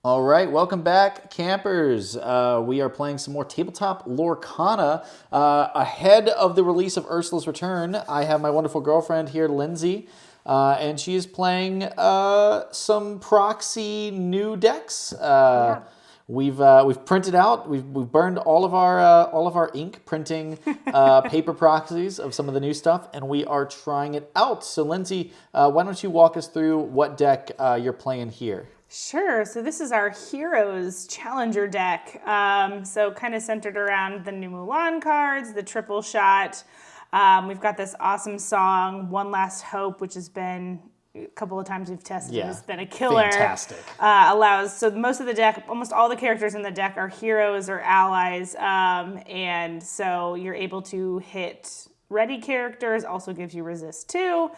All right, welcome back, campers. We are playing some more tabletop Lorcana. Ahead of the release of Ursula's Return, I have my wonderful girlfriend here, Lindsay, and she is playing some proxy new decks. Yeah. We've printed out. We've burned all of our ink printing paper proxies of some of the new stuff, and we are trying it out. So, Lindsay, why don't you walk us through what deck you're playing here? Sure. So this is our Heroes Challenger deck. So kind of centered around the new Mulan cards, the triple shot. We've got this awesome song, One Last Hope, which has been a couple of times we've tested. Yeah, It's been a killer. fantastic. So most of the deck, almost all the characters in the deck are heroes or allies. And so you're able to hit ready characters, also gives you resist too.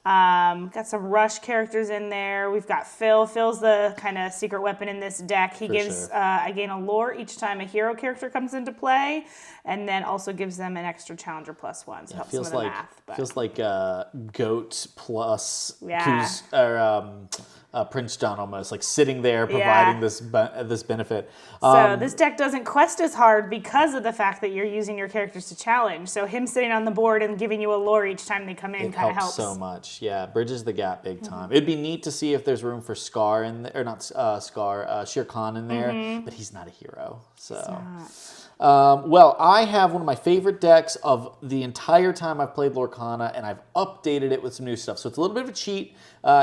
Got some rush characters in there. We've got Phil. Phil's the kind of secret weapon in this deck. He gives, sure. I gain a lore each time a hero character comes into play, and then also gives them an extra challenger +1. So helps some of the math. But. Feels like Goat plus Yeah. Prince John, almost like sitting there providing this benefit. So this deck doesn't quest as hard because of the fact that you're using your characters to challenge. So him sitting on the board and giving you a lore each time they come in It kind of helps helps. so much. Yeah, bridges the gap big time. It'd be neat to see if there's room for Scar in there, or not Scar, Shere Khan in there, but he's not a hero. So. Well, I have one of my favorite decks of the entire time I've played Lorcana, and I've updated it with some new stuff. So it's a little bit of a cheat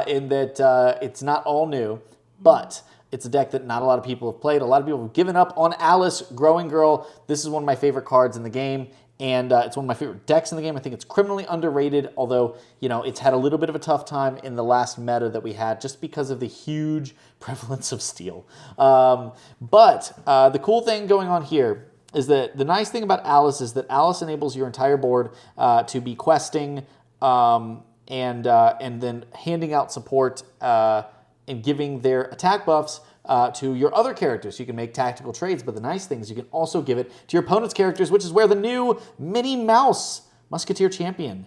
in that it's not all new, but it's a deck that not a lot of people have played. A lot of people have given up on Alice, Growing Girl. This is one of my favorite cards in the game, and it's one of my favorite decks in the game. I think it's criminally underrated, although, it's had a little bit of a tough time in the last meta that we had just because of the huge prevalence of steel. But the cool thing going on here is that the nice thing about Alice is that Alice enables your entire board to be questing and then handing out support and giving their attack buffs to your other characters. You can make tactical trades, but the nice thing is you can also give it to your opponent's characters, which is where the new Minnie Mouse Musketeer Champion.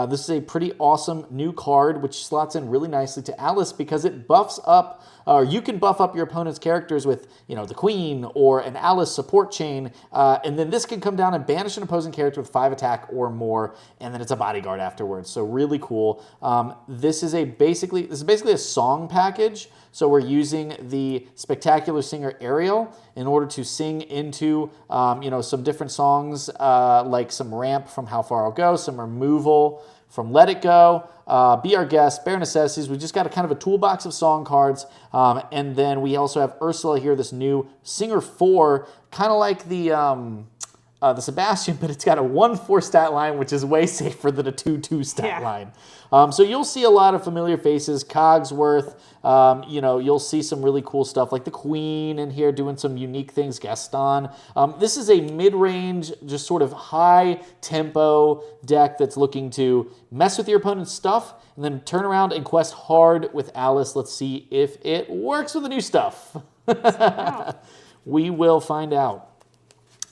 This is a pretty awesome new card, which slots in really nicely to Alice because it buffs up, or you can buff up your opponent's characters with, the Queen or an Alice support chain, and then this can come down and banish an opposing character with 5 attack or more, and then it's a bodyguard afterwards. So really cool. This is basically a song package. So we're using the spectacular singer Ariel in order to sing into, some different songs, like some Ramp from How Far I'll Go, some Removal from Let It Go, Be Our Guest, Bare Necessities. We just got a kind of a toolbox of song cards. And then we also have Ursula here, this new Singer 4, kind of like the Sebastian, but it's got a 1/4 stat line, which is way safer than a 2/2 stat line. So you'll see a lot of familiar faces, Cogsworth. You'll see some really cool stuff like the Queen in here doing some unique things, Gaston. This is a mid-range, just sort of high-tempo deck that's looking to mess with your opponent's stuff and then turn around and quest hard with Alice. Let's see if it works with the new stuff. We will find out.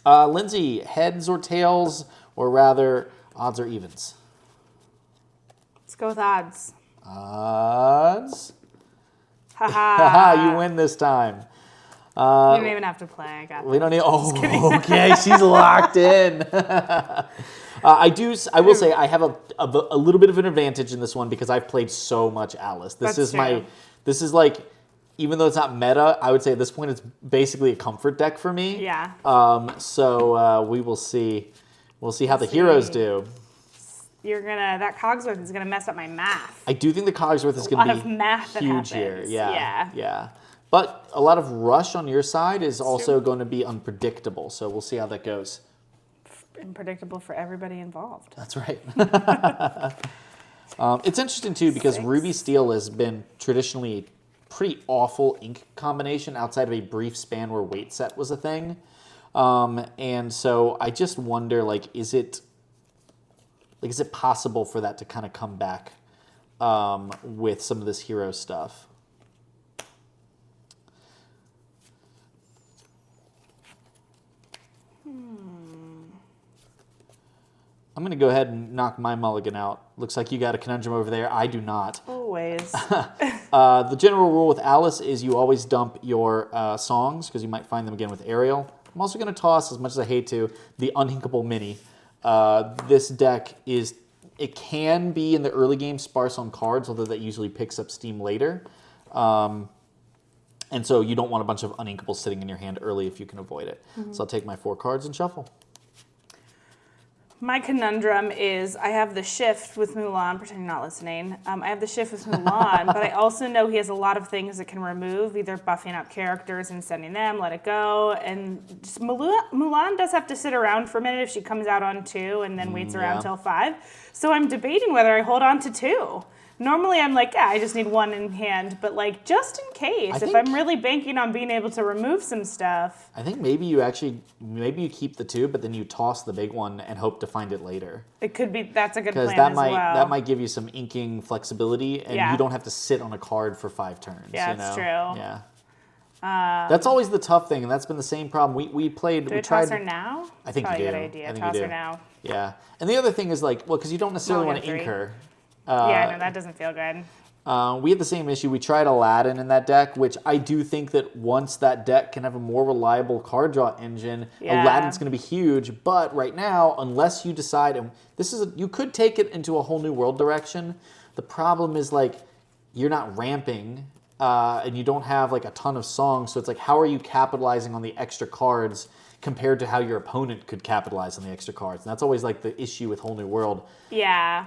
Lindsay, heads or tails, or rather, odds or evens? Let's go with odds. Odds. Haha. You win this time. You don't even have to play. I got We this. don't need. Oh, okay. She's locked in. I will say I have a little bit of an advantage in this one because I've played so much Alice. That's true. This is like, even though it's not meta, I would say at this point it's basically a comfort deck for me. Yeah. So we will see. We'll see how the heroes do. That Cogsworth is gonna mess up my math. I do think the Cogsworth is A going lot to of be math that huge happens. here. Yeah. Yeah. But a lot of rush on your side is also going to be unpredictable. So we'll see how that goes. Unpredictable for everybody involved. That's right. It's interesting too because Ruby Steel has been traditionally a pretty awful ink combination outside of a brief span where weight set was a thing. And so I just wonder, is it possible for that to kind of come back with some of this hero stuff? I'm going to go ahead and knock my mulligan out. Looks like you got a conundrum over there. I do not. Always. The general rule with Alice is you always dump your songs because you might find them again with Ariel. I'm also going to toss, as much as I hate to, the Unhinkable Mini. This deck it can be in the early game sparse on cards, although that usually picks up steam later. And so you don't want a bunch of Uninkables sitting in your hand early if you can avoid it. So I'll take my 4 cards and shuffle. My conundrum is I have the shift with Mulan, pretend you're not listening. I have the shift with Mulan, but I also know he has a lot of things that can remove, either buffing up characters and sending them, let it go. And just Mulan does have to sit around for a minute if she comes out on 2 and then waits around till 5. So I'm debating whether I hold on to 2. Normally I'm like, yeah, I just need 1 in hand, but like just in case, if I'm really banking on being able to remove some stuff. I think maybe you keep the 2, but then you toss the big one and hope to find it later. It could be, that's a good plan that as might, well. that might give you some inking flexibility, and you don't have to sit on a card for 5 turns. Yeah, that's true. Yeah. That's always the tough thing, and that's been the same problem. We played. Do we I toss tried, her now? I think Probably you do. a good idea. I think Toss you do. her now. Yeah. And the other thing is because you don't necessarily want to ink 3. her. Yeah, no, that doesn't feel good. We had the same issue. We tried Aladdin in that deck, which I do think that once that deck can have a more reliable card draw engine, Aladdin's going to be huge. But right now, unless you decide, and you could take it into a whole new world direction. The problem is you're not ramping, and you don't have a ton of songs. So it's how are you capitalizing on the extra cards compared to how your opponent could capitalize on the extra cards? And that's always the issue with Whole New World. Yeah.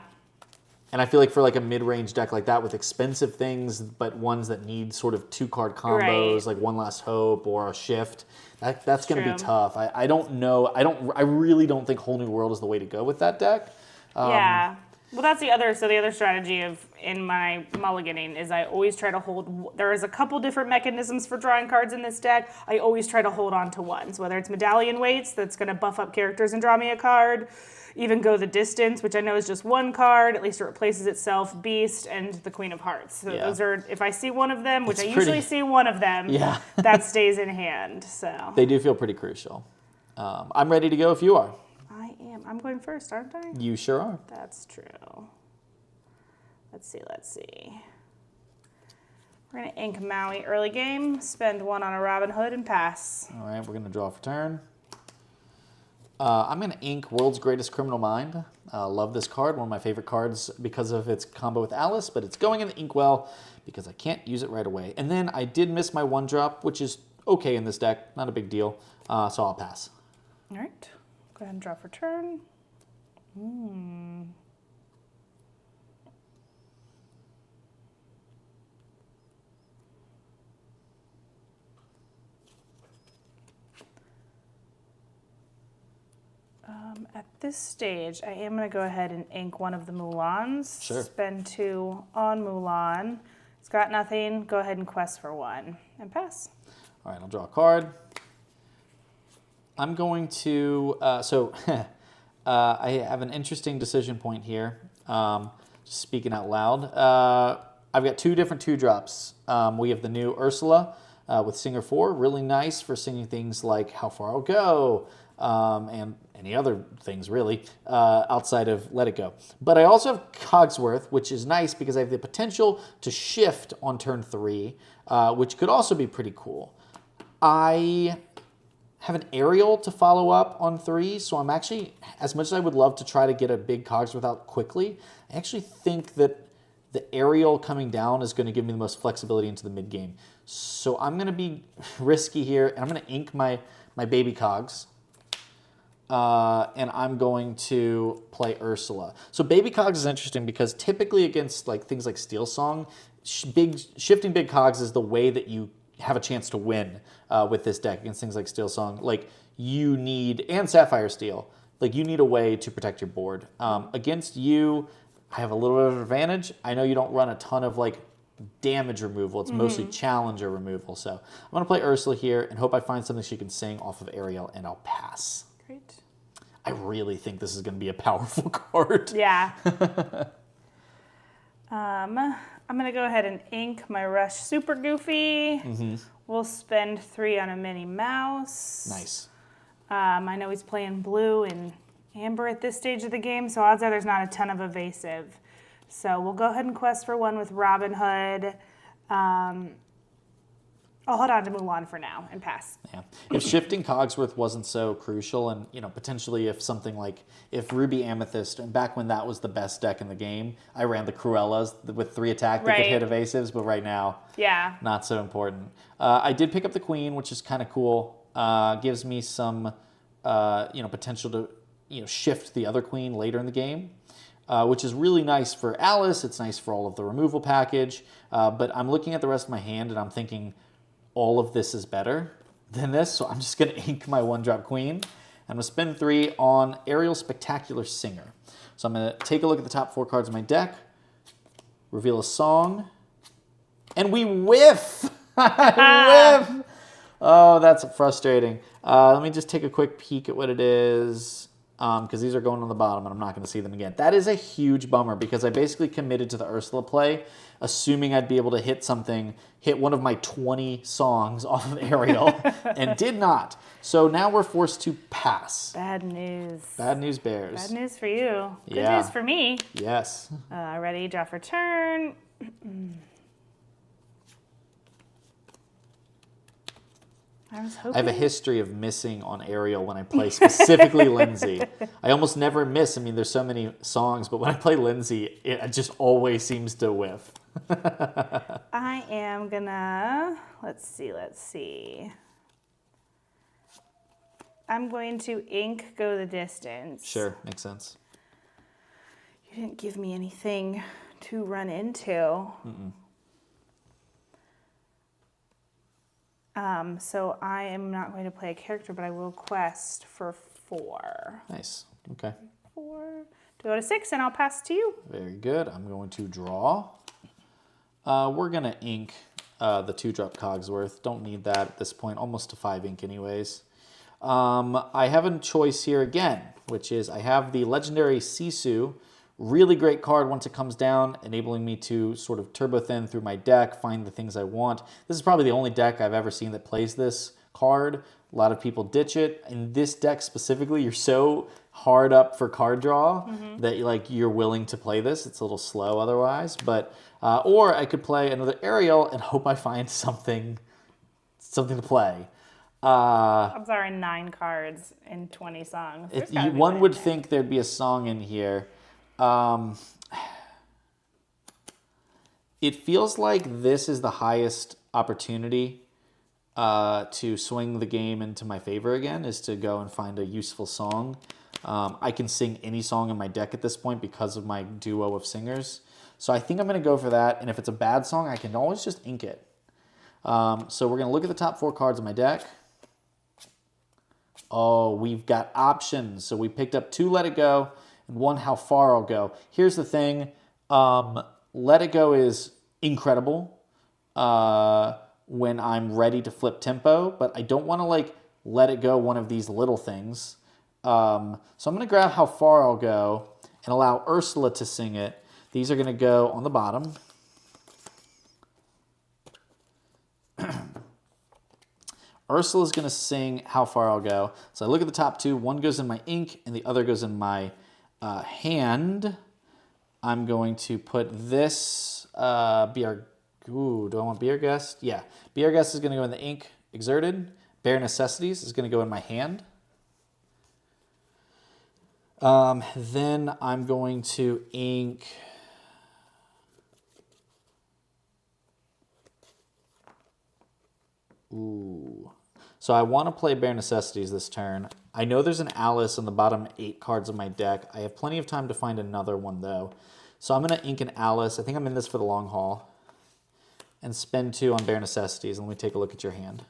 And I feel like for a mid-range deck like that with expensive things, but ones that need sort of 2-card combos, like One Last Hope or a Shift, that's going to be tough. I don't know. I really don't think Whole New World is the way to go with that deck. Yeah. Well, that's the other strategy in my mulliganing is I always try to hold. There is a couple different mechanisms for drawing cards in this deck. I always try to hold on to ones, whether it's Medallion Weights, that's going to buff up characters and draw me a card. Even Go the Distance, which I know is just 1 card, at least it replaces itself, Beast, and the Queen of Hearts. So those are, if I see one of them, which usually see one of them, that stays in hand. So they do feel pretty crucial. I'm ready to go if you are. I am. I'm going first, aren't I? You sure are. That's true. Let's see. We're going to ink Maui early game, spend 1 on a Robin Hood, and pass. All right, we're going to draw for turn. I'm going to ink World's Greatest Criminal Mind. Love this card, one of my favorite cards because of its combo with Alice, but it's going in the inkwell because I can't use it right away. And then I did miss my 1-drop, which is okay in this deck, not a big deal, so I'll pass. All right, go ahead and draw for turn. At this stage, I am going to go ahead and ink one of the Mulans. Sure. Spend 2 on Mulan. It's got nothing. Go ahead and quest for 1 and pass. All right, I'll draw a card. I'm going to, I have an interesting decision point here. Just speaking out loud. I've got 2 different 2-drops. We have the new Ursula with Singer 4. Really nice for singing things like How Far I'll Go, and any other things really, outside of Let It Go. But I also have Cogsworth, which is nice because I have the potential to shift on turn 3, which could also be pretty cool. I have an Ariel to follow up on 3, so I'm actually, as much as I would love to try to get a big Cogsworth out quickly, I actually think that the Ariel coming down is going to give me the most flexibility into the mid-game. So I'm going to be risky here, and I'm going to ink my baby Cogs. And I'm going to play Ursula. So Baby Cogs is interesting because typically against things like Steel Song, shifting big Cogs is the way that you have a chance to win with this deck against things like Steel Song. You need, and Sapphire Steel, you need a way to protect your board. Against you, I have a little bit of an advantage. I know you don't run a ton of damage removal. It's mostly challenger removal. So I'm going to play Ursula here and hope I find something she can sing off of Ariel, and I'll pass. Great. I really think this is going to be a powerful card. Yeah. I'm going to go ahead and ink my Rush Super Goofy. We'll spend 3 on a Minnie Mouse. Nice. I know he's playing blue in Amber at this stage of the game, so odds are there's not a ton of evasive. So we'll go ahead and quest for one with Robin Hood. I'll hold on to Mulan for now and pass. Yeah. If shifting Cogsworth wasn't so crucial, and potentially if something like if Ruby Amethyst, and back when that was the best deck in the game, I ran the Cruellas with 3 attack that could hit evasives, but right now, not so important. I did pick up the Queen, which is kind of cool. Gives me some, potential to shift the other Queen later in the game. Which is really nice for Alice. It's nice for all of the removal package. But I'm looking at the rest of my hand and I'm thinking all of this is better than this. So I'm just going to ink my 1-drop Queen. I'm going to spend 3 on Ariel Spectacular Singer. So I'm going to take a look at the top 4 cards of my deck, reveal a song, and we whiff! I whiff! Oh, that's frustrating. Let me just take a quick peek at what it is. Because these are going on the bottom and I'm not going to see them again. That is a huge bummer because I basically committed to the Ursula play, assuming I'd be able to hit one of my 20 songs off of Ariel, and did not. So now we're forced to pass. Bad news. Bad news bears. Bad news for you. Good news for me. Yes. Ready, draw for turn. I have a history of missing on Ariel when I play specifically Lindsay. I almost never miss. I mean, there's so many songs, but when I play Lindsay, it just always seems to whiff. I am gonna, let's see. I'm going to ink Go the Distance. Sure, makes sense. You didn't give me anything to run into. Mm-mm. So I am not going to play a character, but I will quest for 4. Nice. Okay. 4 to go to 6, and I'll pass to you. Very good. I'm going to draw. We're going to ink the 2-drop Cogsworth. Don't need that at this point. Almost to 5 ink anyways. I have a choice here again, which is I have the legendary Sisu. Really great card once it comes down, enabling me to sort of turbo thin through my deck, find the things I want. This is probably the only deck I've ever seen that plays this card. A lot of people ditch it. In this deck specifically, you're so hard up for card draw that you're willing to play this. It's a little slow otherwise, but or I could play another Ariel and hope I find something to play. I'm sorry, 9 cards in 20 songs. One would think there'd be a song in here. It feels like this is the highest opportunity to swing the game into my favor again, is to go and find a useful song. I can sing any song in my deck at this point because of my duo of singers. So I think I'm going to go for that, and if it's a bad song, I can always just ink it. So we're going to look at the top 4 cards of my deck. Oh, we've got options. So we picked up 2 Let It Go, and 1 How Far I'll Go. Here's the thing. Let It Go is incredible when I'm ready to flip tempo, but I don't want to let it go one of these little things. So I'm going to grab How Far I'll Go and allow Ursula to sing it. These are going to go on the bottom. Ursula's going to sing How Far I'll Go. So I look at the top 2. One goes in my ink and the other goes in my hand. I'm going to put this, do I want Be Our Guest? Yeah. Be Our Guest is going to go in the ink, Exerted. Bare Necessities is going to go in my hand. Then I'm going to ink... Ooh. So I want to play Bare Necessities this turn. I know there's an Alice on the bottom 8 cards of my deck. I have plenty of time to find another one, though. So I'm going to ink an Alice. I think I'm in this for the long haul. And spend 2 on Bare Necessities. And let me take a look at your hand.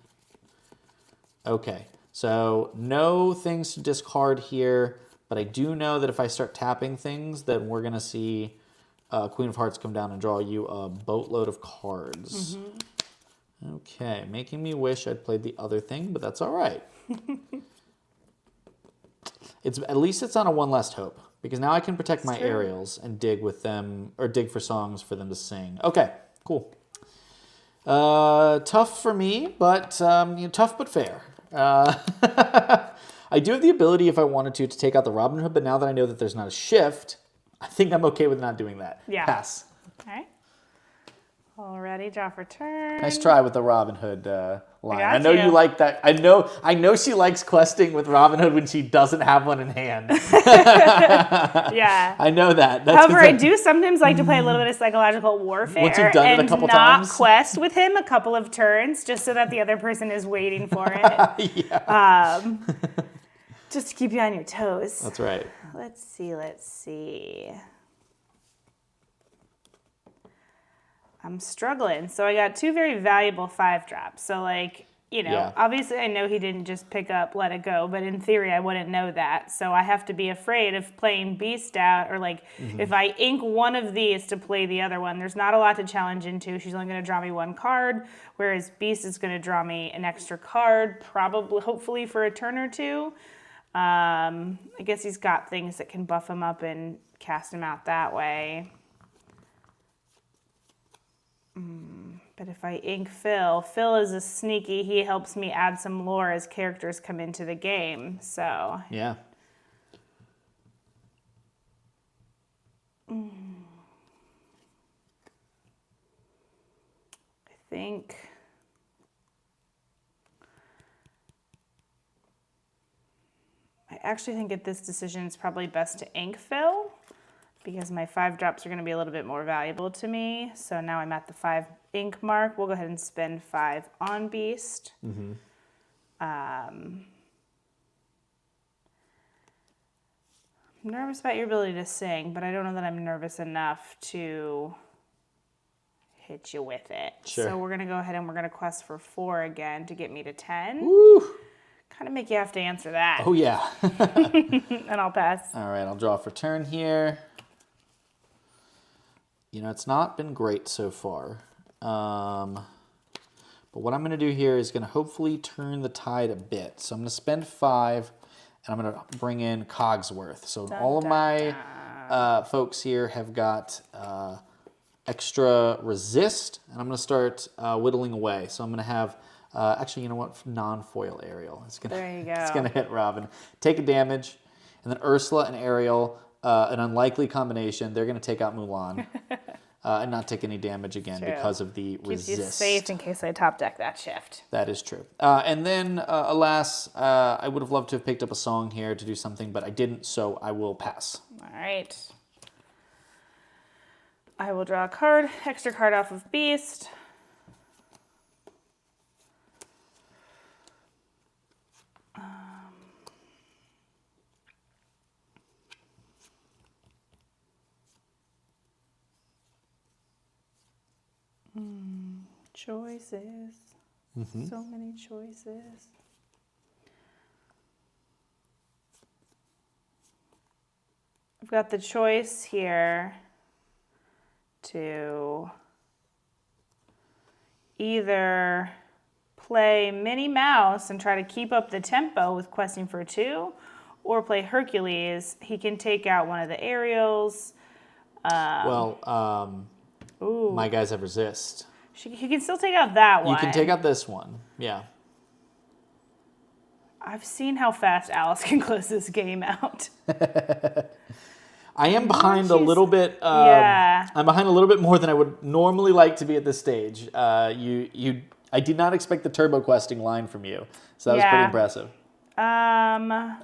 Okay. So no things to discard here. But I do know that if I start tapping things, then we're going to see Queen of Hearts come down and draw you a boatload of cards. Mm-hmm. Okay, making me wish I'd played the other thing, but that's all right. At least it's on a one last hope, because now I can protect my Ariels and dig with them, or dig for songs for them to sing. Okay, cool. Tough for me, but tough but fair. I do have the ability, if I wanted to take out the Robin Hood, but now that I know that there's not a shift, I think I'm okay with not doing that. Yeah. Pass. Okay. Alrighty, draw for turn. Nice try with the Robin Hood line. I know you. you like that. I know she likes questing with Robin Hood when she doesn't have one in hand. Yeah. I know that. However, I do sometimes like to play a little bit of psychological warfare Once you've done it a couple not times. quest with him a couple of turns just so that the other person is waiting for it. Yeah. Just to keep you on your toes. That's right. Let's see. I'm struggling. So I got 2 very valuable 5-drops. So obviously I know he didn't just pick up Let It Go, but in theory I wouldn't know that. So I have to be afraid of playing Beast out, or if I ink one of these to play the other one, there's not a lot to challenge into. She's only going to draw me 1 card, whereas Beast is going to draw me an extra card, hopefully for a turn or 2. I guess he's got things that can buff him up and cast him out that way. But if I ink Phil is a sneaky. He helps me add some lore as characters come into the game. So yeah. I think at this decision it's probably best to ink Phil, because my 5-drops are going to be a little bit more valuable to me. So now I'm at the 5 ink mark. We'll go ahead and spend 5 on Beast. Mm-hmm. I'm nervous about your ability to sing, but I don't know that I'm nervous enough to hit you with it. Sure. So we're going to go ahead and we're going to quest for 4 again to get me to 10. Woo! Kind of make you have to answer that. Oh, yeah. And I'll pass. All right, I'll draw for turn here. It's not been great so far. But what I'm going to do here is going to hopefully turn the tide a bit. So I'm going to spend 5, and I'm going to bring in Cogsworth. So all of my folks here have got extra resist, and I'm going to start whittling away. So I'm going to have, actually, you know what? Non-foil Ariel. There you go. It's going to hit Robin. Take a damage, and then Ursula and Ariel, an unlikely combination. They're going to take out Mulan. And not take any damage again because of the resist. Keeps you safe in case I top deck that shift. That is true. And then, alas, I would have loved to have picked up a song here to do something, but I didn't, so I will pass. All right. I will draw a card, extra card off of Beast. Choices. Mm-hmm. So many choices. I've got the choice here to either play Minnie Mouse and try to keep up the tempo with questing for 2, or play Hercules. He can take out one of the aerials. My guys have resist. He can still take out that one. You can take out this one, yeah. I've seen how fast Alice can close this game out. I am behind a little bit. Yeah. I'm behind a little bit more than I would normally like to be at this stage. I did not expect the turbo questing line from you, so that was pretty impressive. I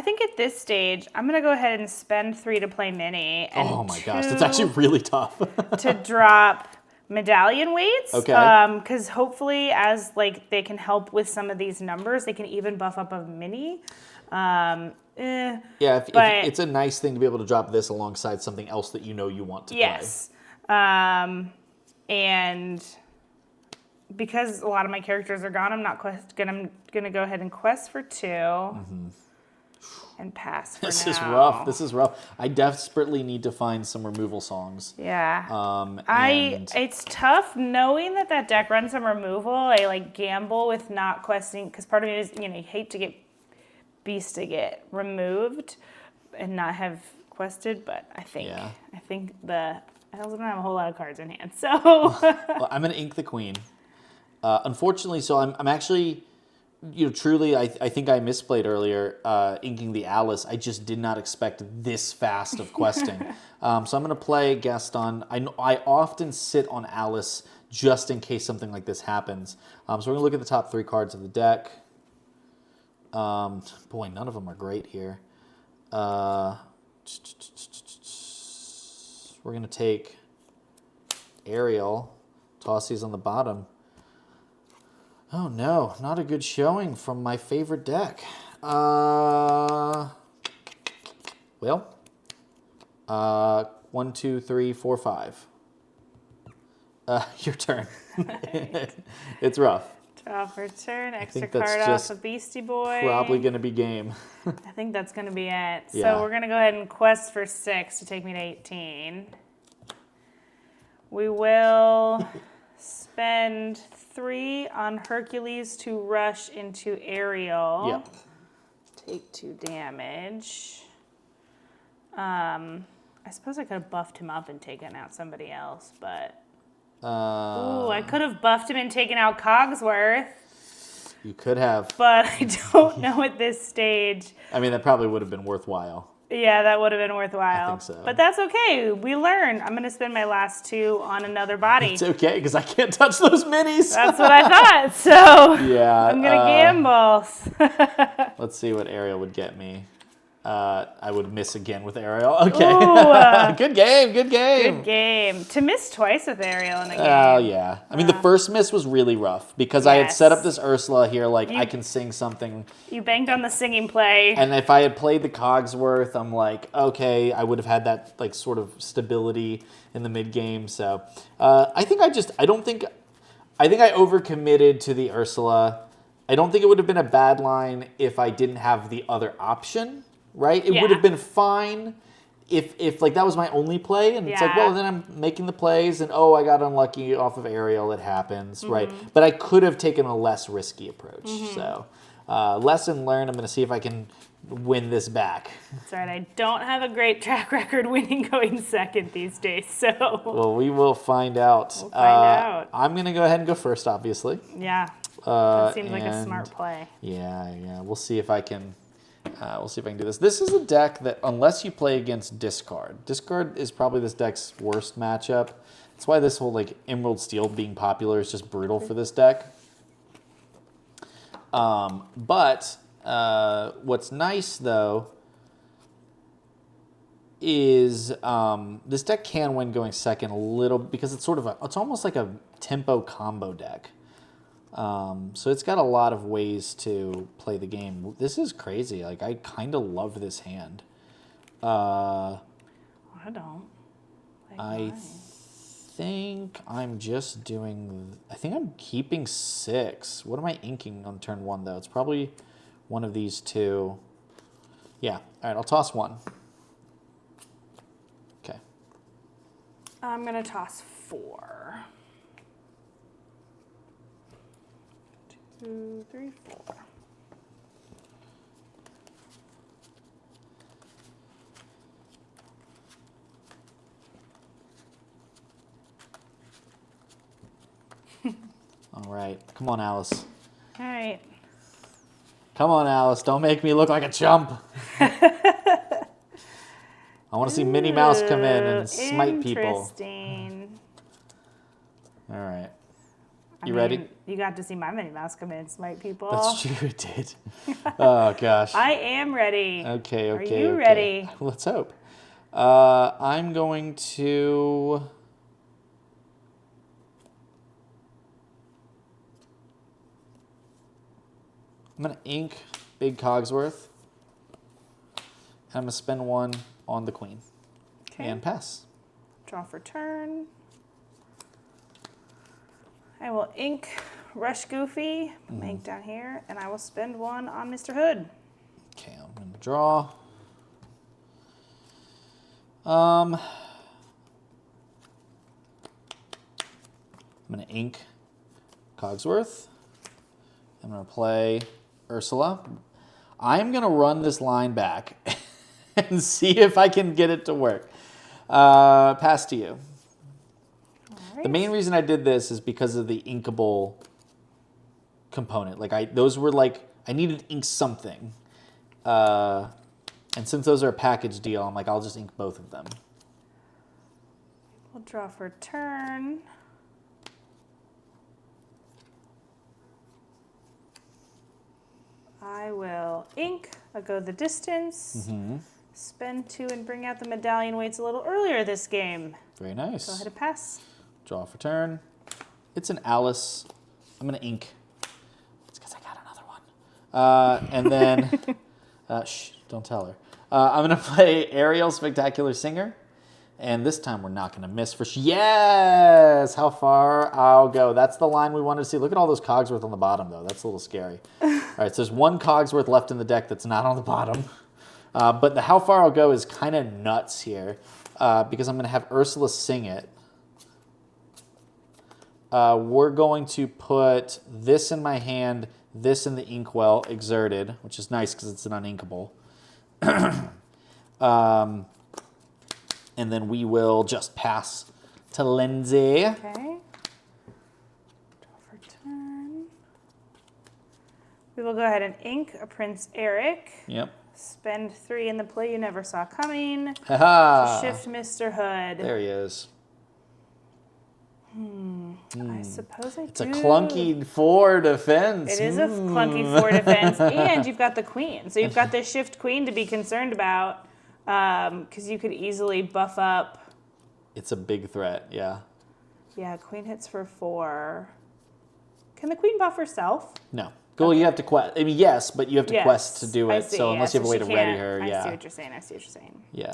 think at this stage, I'm going to go ahead and spend 3 to play Minnie. And oh my gosh, that's actually really tough. to drop medallion weights. Okay. Because hopefully as they can help with some of these numbers, they can even buff up a Minnie. Yeah, if it's a nice thing to be able to drop this alongside something else that you know you want to play. Yes. And because a lot of my characters are gone, I'm going to go ahead and quest for 2. Mm-hmm. And pass for This now. is rough. I desperately need to find some removal songs. Yeah. It's tough knowing that deck runs some removal. I gamble with not questing, because part of me is, you hate to get Beast to get removed and not have quested, but I think I also don't have a whole lot of cards in hand. So well, I'm gonna ink the Queen. Unfortunately, so I'm actually truly, I think I misplayed earlier, inking the Alice. I just did not expect this fast of questing. So I'm going to play Gaston. I often sit on Alice just in case something like this happens. So we're going to look at the top 3 cards of the deck. Boy, none of them are great here. We're going to take Ariel, toss these on the bottom. Oh no, not a good showing from my favorite deck. Well, 1, 2, 3, 4, 5. Your turn. It's rough. Draw for turn, extra think that's card off just a Beastie Boy. Probably going to be game. I think that's going to be it. So Yeah. we're going to go ahead and quest for 6 to take me to 18. We will spend 3 on Hercules to rush into Ariel. Yep. Take 2 damage. I suppose I could have buffed him up and taken out somebody else, but... Ooh, I could have buffed him and taken out Cogsworth. You could have. But I don't know at this stage. I mean, that probably would have been worthwhile. Yeah, that would have been worthwhile. I think so. But that's okay. We learn. I'm going to spend my last 2 on another body. It's okay, because I can't touch those minis. That's what I thought. So Yeah. I'm going to gamble. Let's see what Ariel would get me. I would miss again with Ariel. Okay. Ooh, Good game. Good game. good game. To miss twice with Ariel in a game. Oh, yeah. I mean, the first miss was really rough because I had set up Yes. this Ursula here, like, I can sing something. You banked on the singing play. And if I had played the Cogsworth, I'm like, okay, I would have had that, like, sort of stability in the mid-game. So I think I overcommitted to the Ursula. I don't think it would have been a bad line if I didn't have the other option, right? It would have been fine if like that was my only play, and it's like, well, then I'm making the plays, and I got unlucky off of Ariel. It happens, right? But I could have taken a less risky approach. So lesson learned. I'm going to see if I can win this back. That's right. I don't have a great track record winning going second these days. So Well, we will find out. We'll find out. I'm going to go ahead and go first, obviously. yeah, that seems like a and smart play. Yeah. We'll see if I can. Do this. This is a deck that, unless you play against discard is probably this deck's worst matchup. That's why this whole like Emerald Steel being popular is just brutal for this deck. But what's nice though is this deck can win going second a little because it's it's almost like a tempo combo deck. So it's got a lot of ways to play the game. This is crazy. Like, I kind of love this hand. I don't. I think I'm just doing... I think I'm keeping 6. What am I inking on turn 1, though? It's probably one of these 2. Yeah. All right, I'll toss 1. Okay. I'm going to toss 4. 2, 3, 4. All right. Come on, Alice. All right. Come on, Alice. Don't make me look like a chump. I want to see Minnie Mouse come in and smite people. Interesting. All right. I You mean, ready? You got to see my Minnie Mouse come in and smite people. That's true, it did. Oh, gosh. I am ready. Okay. Are you ready? Let's hope. I'm going to... I'm going to ink Big Cogsworth. And I'm going to spend 1 on the Queen. Okay. And pass. Draw for turn. I will ink Rush Goofy, ink down here, and I will spend 1 on Mr. Hood. Okay, I'm going to draw. I'm going to ink Cogsworth. I'm going to play Ursula. I'm going to run this line back and see if I can get it to work. Pass to you. All right. The main reason I did this is because of the inkable component. Like those were like, I needed ink something. And since those are a package deal, I'm like, I'll just ink both of them. We'll draw for turn. I will ink. I'll go the distance. Spend 2 and bring out the medallion weights a little earlier this game. Very nice. Go ahead and pass. Draw for turn. It's an Alice. I'm going to ink. It's because I got another one. And then, shh, don't tell her. I'm going to play Ariel, Spectacular Singer. And this time we're not going to miss for yes! How far I'll go. That's the line we wanted to see. Look at all those Cogsworth on the bottom, though. That's a little scary. All right, so there's one Cogsworth left in the deck that's not on the bottom. But the how far I'll go is kind of nuts here because I'm going to have Ursula sing it. We're going to put this in my hand, this in the inkwell, exerted, which is nice because it's an uninkable. And then we will just pass to Lindsay. Okay. Draw for turn. We will go ahead and ink a Prince Eric. Yep. Spend 3 in the play you never saw coming. Ha-ha. Shift Mr. Hood. There he is. I suppose I It's do. a clunky 4 defense. It is a clunky 4 defense, and you've got the queen. So you've got the shift queen to be concerned about, because you could easily buff up. It's a big threat, yeah. Yeah, queen hits for 4. Can the queen buff herself? No. Well, you have to quest. I mean, yes, but you have to quest to do I it. see, So unless you have a way to ready her, I yeah. see what you're saying. I see what you're saying. Yeah.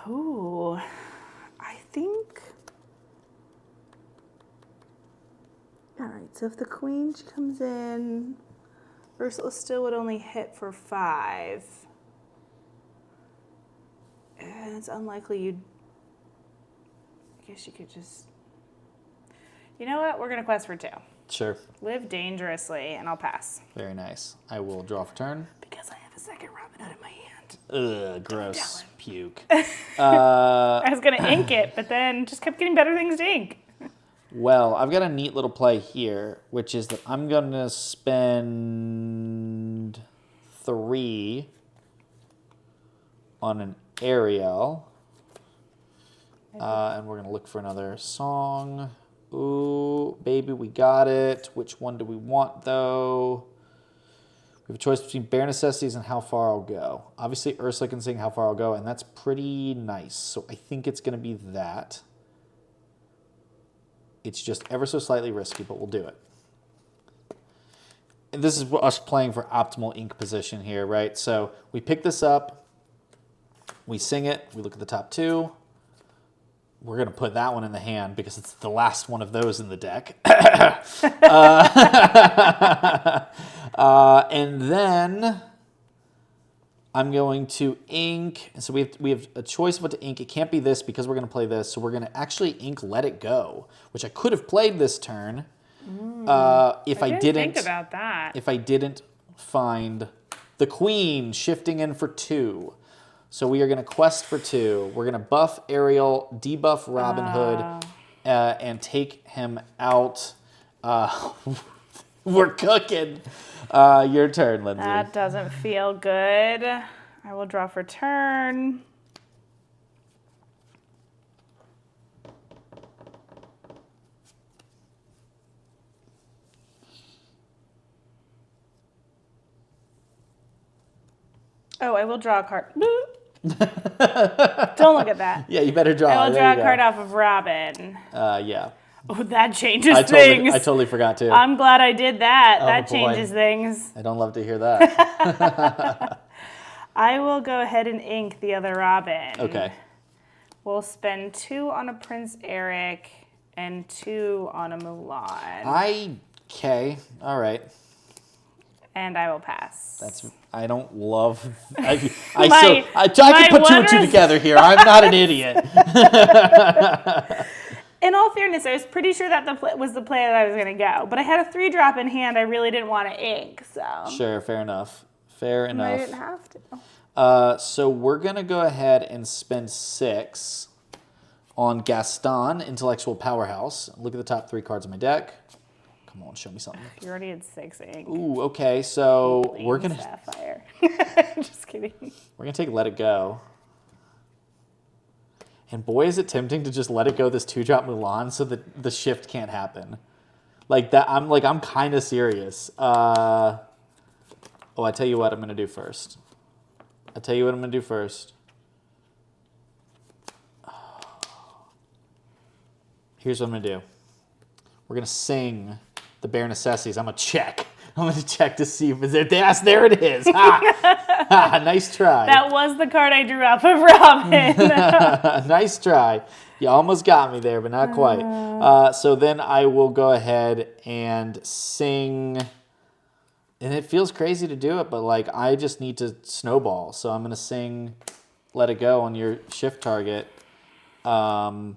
Ooh, I think. All right, so if the queen comes in, Ursula still would only hit for 5. And it's unlikely you'd. I guess you could just. You know what? We're going to quest for 2. Sure. Live dangerously, and I'll pass. Very nice. I will draw for turn. Because I have a second Robin Hood in my hand. Ugh, gross. Puke. I was going to ink it, but then just kept getting better things to ink. Well, I've got a neat little play here, which is that I'm going to spend 3 on an Ariel. And we're going to look for another song. Ooh, baby, we got it. Which one do we want, though? We have a choice between Bare Necessities and How Far I'll Go. Obviously, Ursula can sing How Far I'll Go, and that's pretty nice. So I think it's going to be that. It's just ever so slightly risky, but we'll do it. And this is us playing for optimal ink position here, right? So we pick this up. We sing it. We look at the top 2. We're going to put that one in the hand because it's the last one of those in the deck. And then I'm going to ink. So we have a choice of what to ink. It can't be this because we're going to play this. So we're going to actually ink Let It Go, which I could have played this turn if I didn't think about that. If I didn't find the queen shifting in for 2. So we are going to quest for 2. We're going to buff Ariel, debuff Robin Hood, and take him out. We're cooking. Your turn, Lindsay. That doesn't feel good. I will draw for turn. Oh, I will draw a card. Don't look at that. Yeah, you better draw. I will draw a card off of Robin. Yeah. Oh, that changes things. I totally forgot to. I'm glad I did that. Oh, that boy. changes things. I don't love to hear that. I will go ahead and ink the other Robin. Okay. We'll spend 2 on a Prince Eric and 2 on a Mulan. Okay. All right. And I will pass. I don't love. I can put 2 and 2 together here. I'm not an idiot. In all fairness, I was pretty sure that was the play that I was going to go. But I had a 3-drop in hand. I really didn't want to ink, so. Sure, fair enough. Fair enough. I didn't have to. So we're going to go ahead and spend 6 on Gaston, Intellectual Powerhouse. Look at the top 3 cards of my deck. Come on, show me something. You already had 6 ink. Ooh, okay, so we're going to... Sapphire. Just kidding. We're going to take Let It Go. And boy, is it tempting to just let it go this 2-drop Mulan so that the shift can't happen. Like that, I'm kind of serious. I tell you what I'm going to do first. Here's what I'm going to do. We're going to sing the Bare Necessities. I'm going to check to see if it's there. Yes, there it is. Nice try. That was the card I drew off of Robin. Nice try. You almost got me there, but not quite. So then I will go ahead and sing. And it feels crazy to do it, but like I just need to snowball. So I'm going to sing Let It Go on your shift target. Bummer.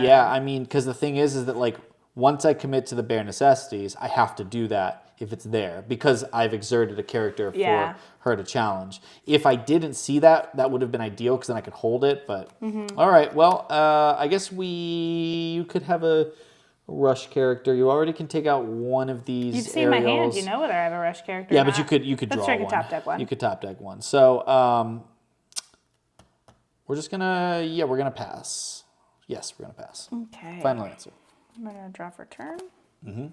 Yeah, I mean, because the thing is that like once I commit to the Bare Necessities, I have to do that if it's there because I've exerted a character for her to challenge. If I didn't see that, that would have been ideal because then I could hold it. But all right, well, I guess you could have a rush character. You already can take out one of these. You've seen my hand. You know whether I have a rush character. Yeah, or but not. you could draw one. I could top deck one. You could top deck one. So we're just gonna we're gonna pass. Yes, we're gonna pass. Okay. Final answer. I'm gonna draw for turn. Mm-hmm.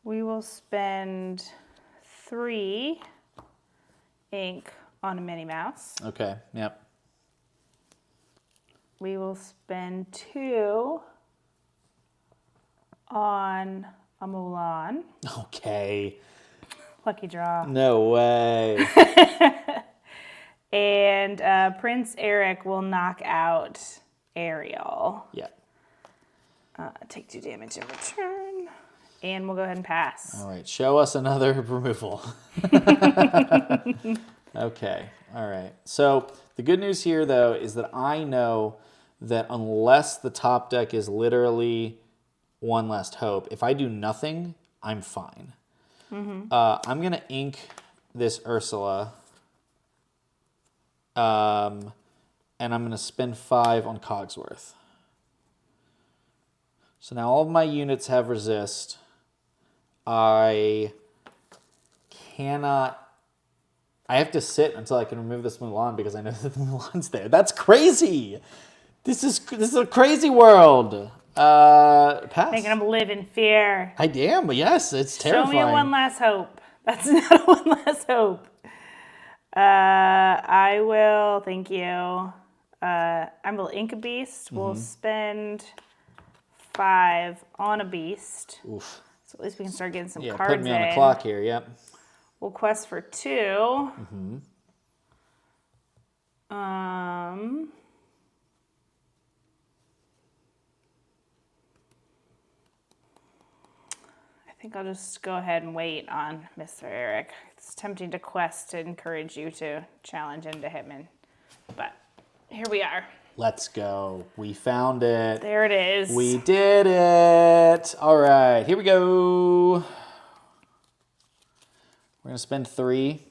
We will spend 3 ink on a Minnie Mouse. Okay. Yep. We will spend 2 on a Mulan. Okay. Lucky draw. No way. And Prince Eric will knock out Ariel. Yeah. Take 2 damage in return. And we'll go ahead and pass. All right. Show us another removal. Okay. All right. So the good news here, though, is that I know that unless the top deck is literally One Last Hope, if I do nothing, I'm fine. I'm going to ink this Ursula. And I'm going to spend 5 on Cogsworth. So now all of my units have resist. I have to sit until I can remove this Mulan because I know that the Mulan's there. That's crazy. This is a crazy world. Pass. Making them live in fear. I am, but yes, it's terrifying. Show me a One Last Hope. That's not a One Last Hope. I will, thank you. I will ink a beast. We'll spend 5 on a beast. Oof. So at least we can start getting some cards putting me on the in. clock here, yep. We'll quest for 2. I think I'll just go ahead and wait on Mr. Eric. It's tempting to quest to encourage you to challenge into Hitman. But here we are. Let's go. We found it. There it is. We did it. All right, here we go. We're going to spend 3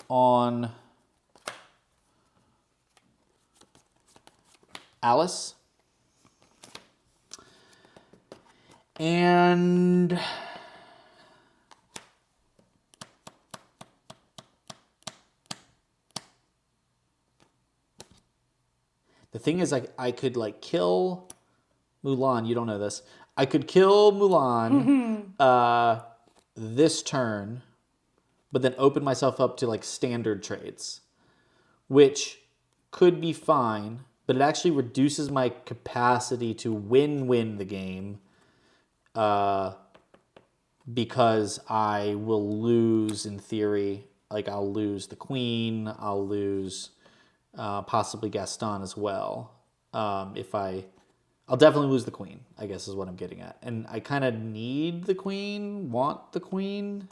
on Alice. And the thing is, I could like kill Mulan. You don't know this. I could kill Mulan this turn, but then open myself up to like standard trades, which could be fine, but it actually reduces my capacity to win the game. Because I will lose, in theory, like I'll lose the Queen, I'll lose possibly Gaston as well. I'll definitely lose the Queen, I guess is what I'm getting at. And I kind of need the Queen, want the Queen.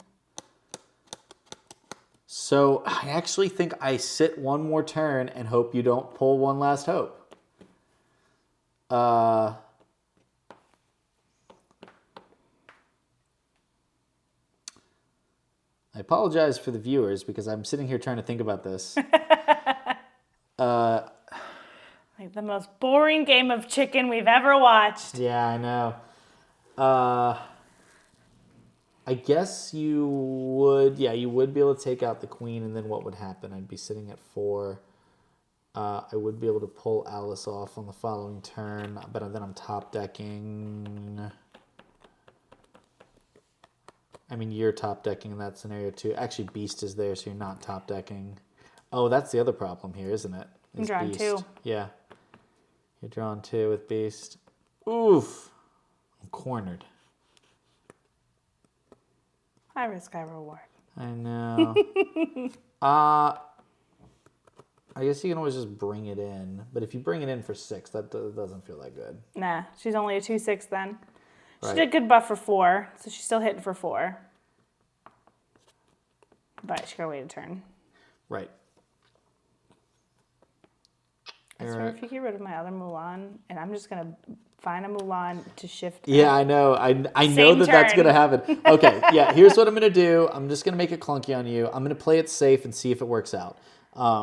So I actually think I sit one more turn and hope you don't pull One Last Hope. I apologize for the viewers because I'm sitting here trying to think about this. Like the most boring game of chicken we've ever watched. Yeah, I know. I guess you would be able to take out the queen, and then what would happen? I'd be sitting at 4. I would be able to pull Alice off on the following turn, but then I'm top decking. I mean, you're top decking in that scenario too. Actually, Beast is there, so you're not top decking. Oh, that's the other problem here, isn't it? I'm drawing Beast. 2. Yeah. You're drawing 2 with Beast. Oof. I'm cornered. High risk, high reward. I know. I guess you can always just bring it in. But if you bring it in for 6, that doesn't feel that good. Nah, she's only a 2/6 then. She Right. did good buff for 4, so she's still hitting for 4. But she gotta wait a turn. Right. I swear if you get rid of my other Mulan, and I'm just gonna find a Mulan to shift. Yeah, I know. I know Same that's turn. going to happen. Okay, yeah, here's what I'm going to do. I'm just going to make it clunky on you. I'm going to play it safe and see if it works out.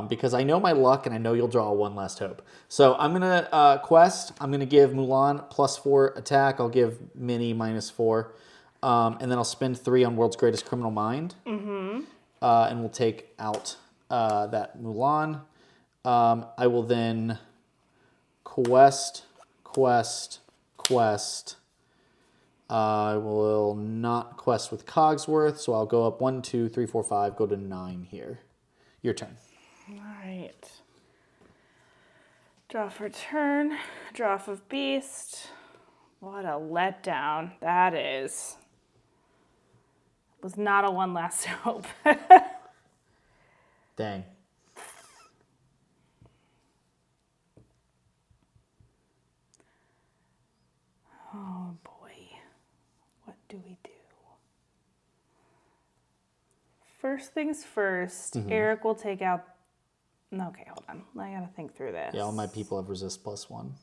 Because I know my luck, and I know you'll draw one last hope. So I'm going to quest. I'm going to give Mulan +4 attack. I'll give Minnie -4. And then I'll spend 3 on World's Greatest Criminal Mind. Mm-hmm. And we'll take out that Mulan. I will then quest. I will not quest with Cogsworth, so I'll go up 1, 2, 3, 4, 5, go to 9 here. Your turn. All right. Draw for turn. Draw for Beast. What a letdown that is. Was not a one last hope. Dang. Oh boy. What do we do? First things first, Eric will take out. Okay, hold on. I gotta think through this. Yeah, all my people have resist +1.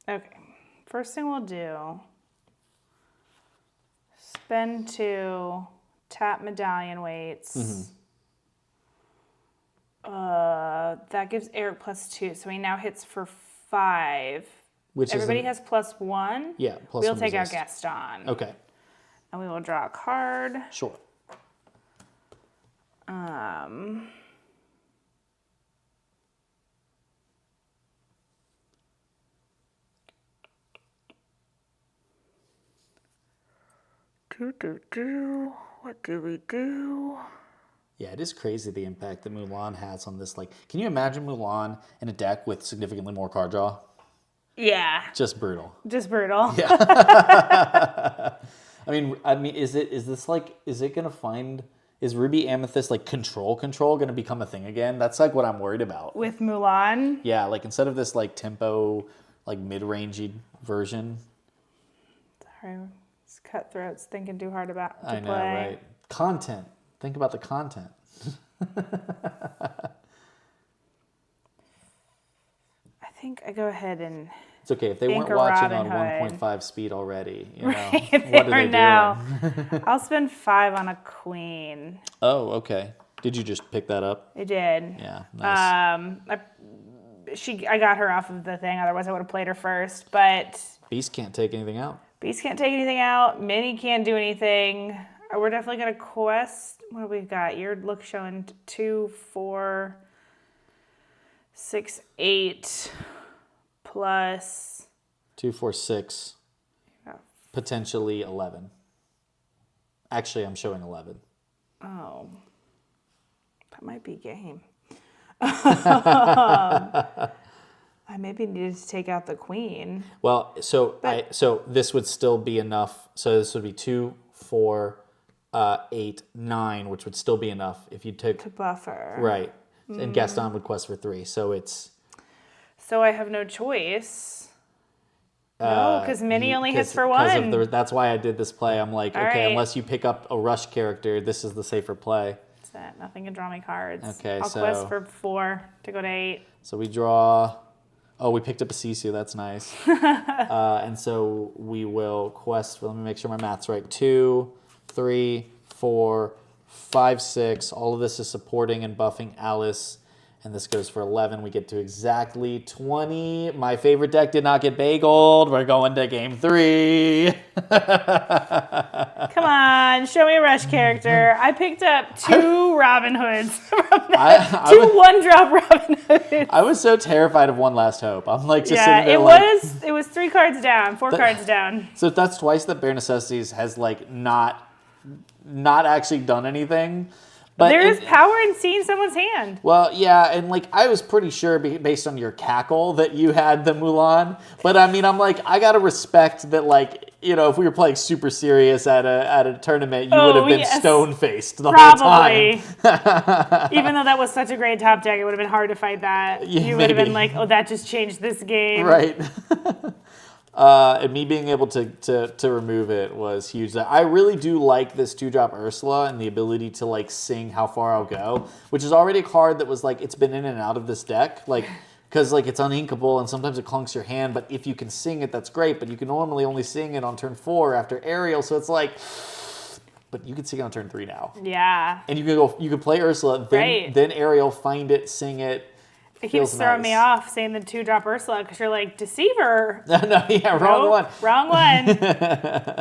Okay. First thing we'll do, spend 2, tap medallion weights. That gives Eric +2, so he now hits for 5. Which Everybody is has +1. Yeah, +1 We'll take out resist. Gaston. Okay, And we will draw a card. sure. What do we do? Yeah, it is crazy the impact that Mulan has on this. Like, can you imagine Mulan in a deck with significantly more card draw? Yeah. Just brutal. Just brutal. Yeah. I mean, is Ruby Amethyst like control going to become a thing again? That's like what I'm worried about. With Mulan. Yeah, like instead of this like tempo, like mid-rangey version. Sorry, it's cutthroats thinking too hard about to I know, play. right? Content. Think about the content. I think I go ahead and It's okay if they weren't Anchor watching Robin on Hood. 1.5 speed already. You know, right what are there they now. doing? I'll spend 5 on a queen. Oh, okay. Did you just pick that up? I did. Yeah, nice. I got her off of the thing. Otherwise, I would have played her first. But Beast can't take anything out. Beast can't take anything out. Minnie can't do anything. We're definitely gonna quest. What do we got? Your look showing 2, 4, 6, 8 plus 2, 4, 6. Yeah. Potentially 11. Actually, I'm showing 11. Oh, that might be game. I maybe needed to take out the queen. Well, so this would still be enough. So this would be 2, 4, 8, 9, which would still be enough if you took To buffer. right. And Gaston would quest for 3. So it's So I have no choice. No, because Minnie only hits for 1. That's why I did this play. I'm like, All okay, right. unless you pick up a rush character, this is the safer play. That's it. Nothing can draw me cards. Okay, I'll so- quest for 4 to go to 8. So we draw Oh, we picked up a Sisu. That's nice. And so we will quest. Let me make sure my math's right. 2, 3, 4, 5, 6. All of this is supporting and buffing Alice. And this goes for 11. We get to exactly 20. My favorite deck did not get bageled. We're going to game 3. Come on, show me a Rush character. I picked up 2 Robin Hoods from that. 2 1-drop Robin Hoods. I was so terrified of One Last Hope. I'm like just sitting there it was 3 cards down, 4 cards down. So that's twice that Bare Necessities has like not actually done anything. But there is power in seeing someone's hand. Well, yeah, and like I was pretty sure based on your cackle that you had the Mulan, but I mean, I'm like, I gotta respect that. Like, you know, if we were playing super serious at a tournament, you would have been stone faced the whole time. Even though that was such a great top deck, it would have been hard to fight that. Yeah, you would have been like, oh, that just changed this game, right? And me being able to remove it was huge. I really do like this 2-drop Ursula and the ability to like sing How Far I'll Go, which is already a card that was like, it's been in and out of this deck, like, because like it's uninkable and sometimes it clunks your hand, but if you can sing it, that's great, but you can normally only sing it on turn 4 after Aerial, so it's like, but you can sing it on turn 3 now. Yeah. And you can play Ursula, then Aerial, find it, sing it. It keeps throwing me off saying the 2-drop Ursula because you're like, Deceiver. Wrong one. Wrong one.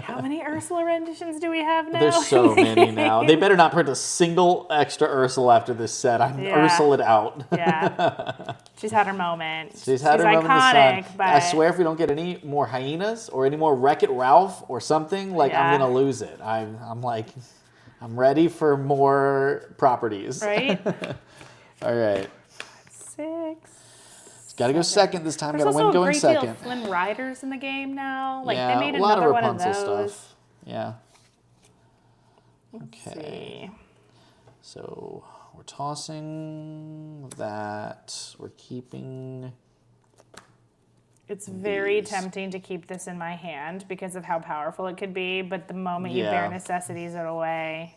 How many Ursula renditions do we have now? There's so many now. They better not print a single extra Ursula after this set. I'm Ursula out. Yeah. She's had her moment. She's had her moment in the sun. But I swear if we don't get any more hyenas or any more Wreck-It Ralph or something, like I'm going to lose it. I'm like, I'm ready for more properties. Right? All right. 6. Got to go second this time. Got to win going second. There's also a great deal of Flynn Riders in the game now. Like yeah, they made a lot another of one of Rapunzel those. Stuff. Yeah. Okay. So we're tossing that. We're keeping. It's very tempting to keep this in my hand because of how powerful it could be, but the moment you Bare Necessities it away.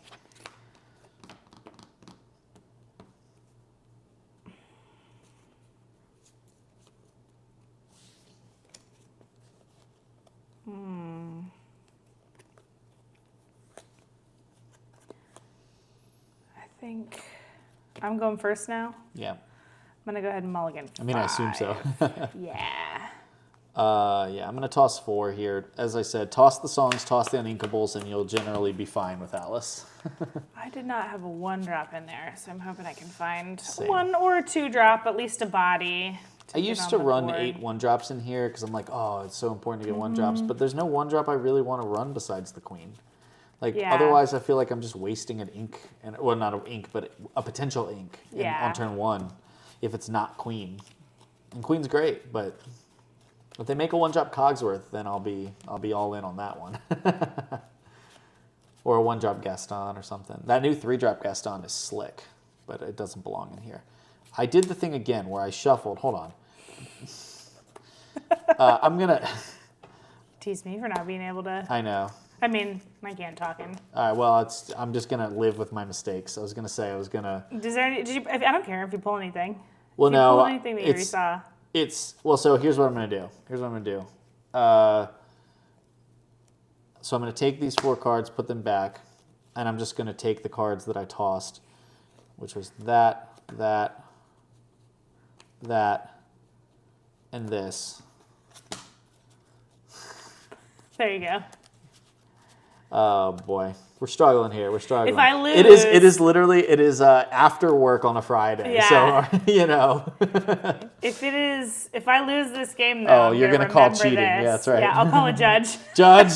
I think I'm going first now. Yeah. I'm going to go ahead and mulligan 5. I mean, I assume so. Yeah. Yeah, I'm going to toss 4 here. As I said, toss the songs, toss the uninkables, and you'll generally be fine with Alice. I did not have a 1-drop in there, so I'm hoping I can find 1 or a 2-drop, at least a body. I used to run 8 1-drops in here because I'm like, oh, it's so important to get 1-drops. But there's no 1-drop I really want to run besides the Queen. Like, otherwise I feel like I'm just wasting an ink, well, not an ink, but a potential ink on turn 1 if it's not Queen. And Queen's great, but if they make a 1-drop Cogsworth, then I'll be all in on that one. Or a 1-drop Gaston or something. That new 3-drop Gaston is slick, but it doesn't belong in here. I did the thing again where I shuffled. Hold on. I'm going to... Tease me for not being able to... I know. I mean, I can't talking. All right, well, I'm just going to live with my mistakes. I was going to say I was going to... I don't care if you pull anything. Well, if you pull anything that you already saw. So here's what I'm going to do. So I'm going to take these 4 cards, put them back, and I'm just going to take the cards that I tossed, which was that, and this. There you go. Oh boy, we're struggling here. We're struggling. If I lose, it is literally after work on a Friday. Yeah. So you know. If I lose this game, though, oh, you're gonna call cheating. This. Yeah, that's right. Yeah, I'll call a judge. Judge,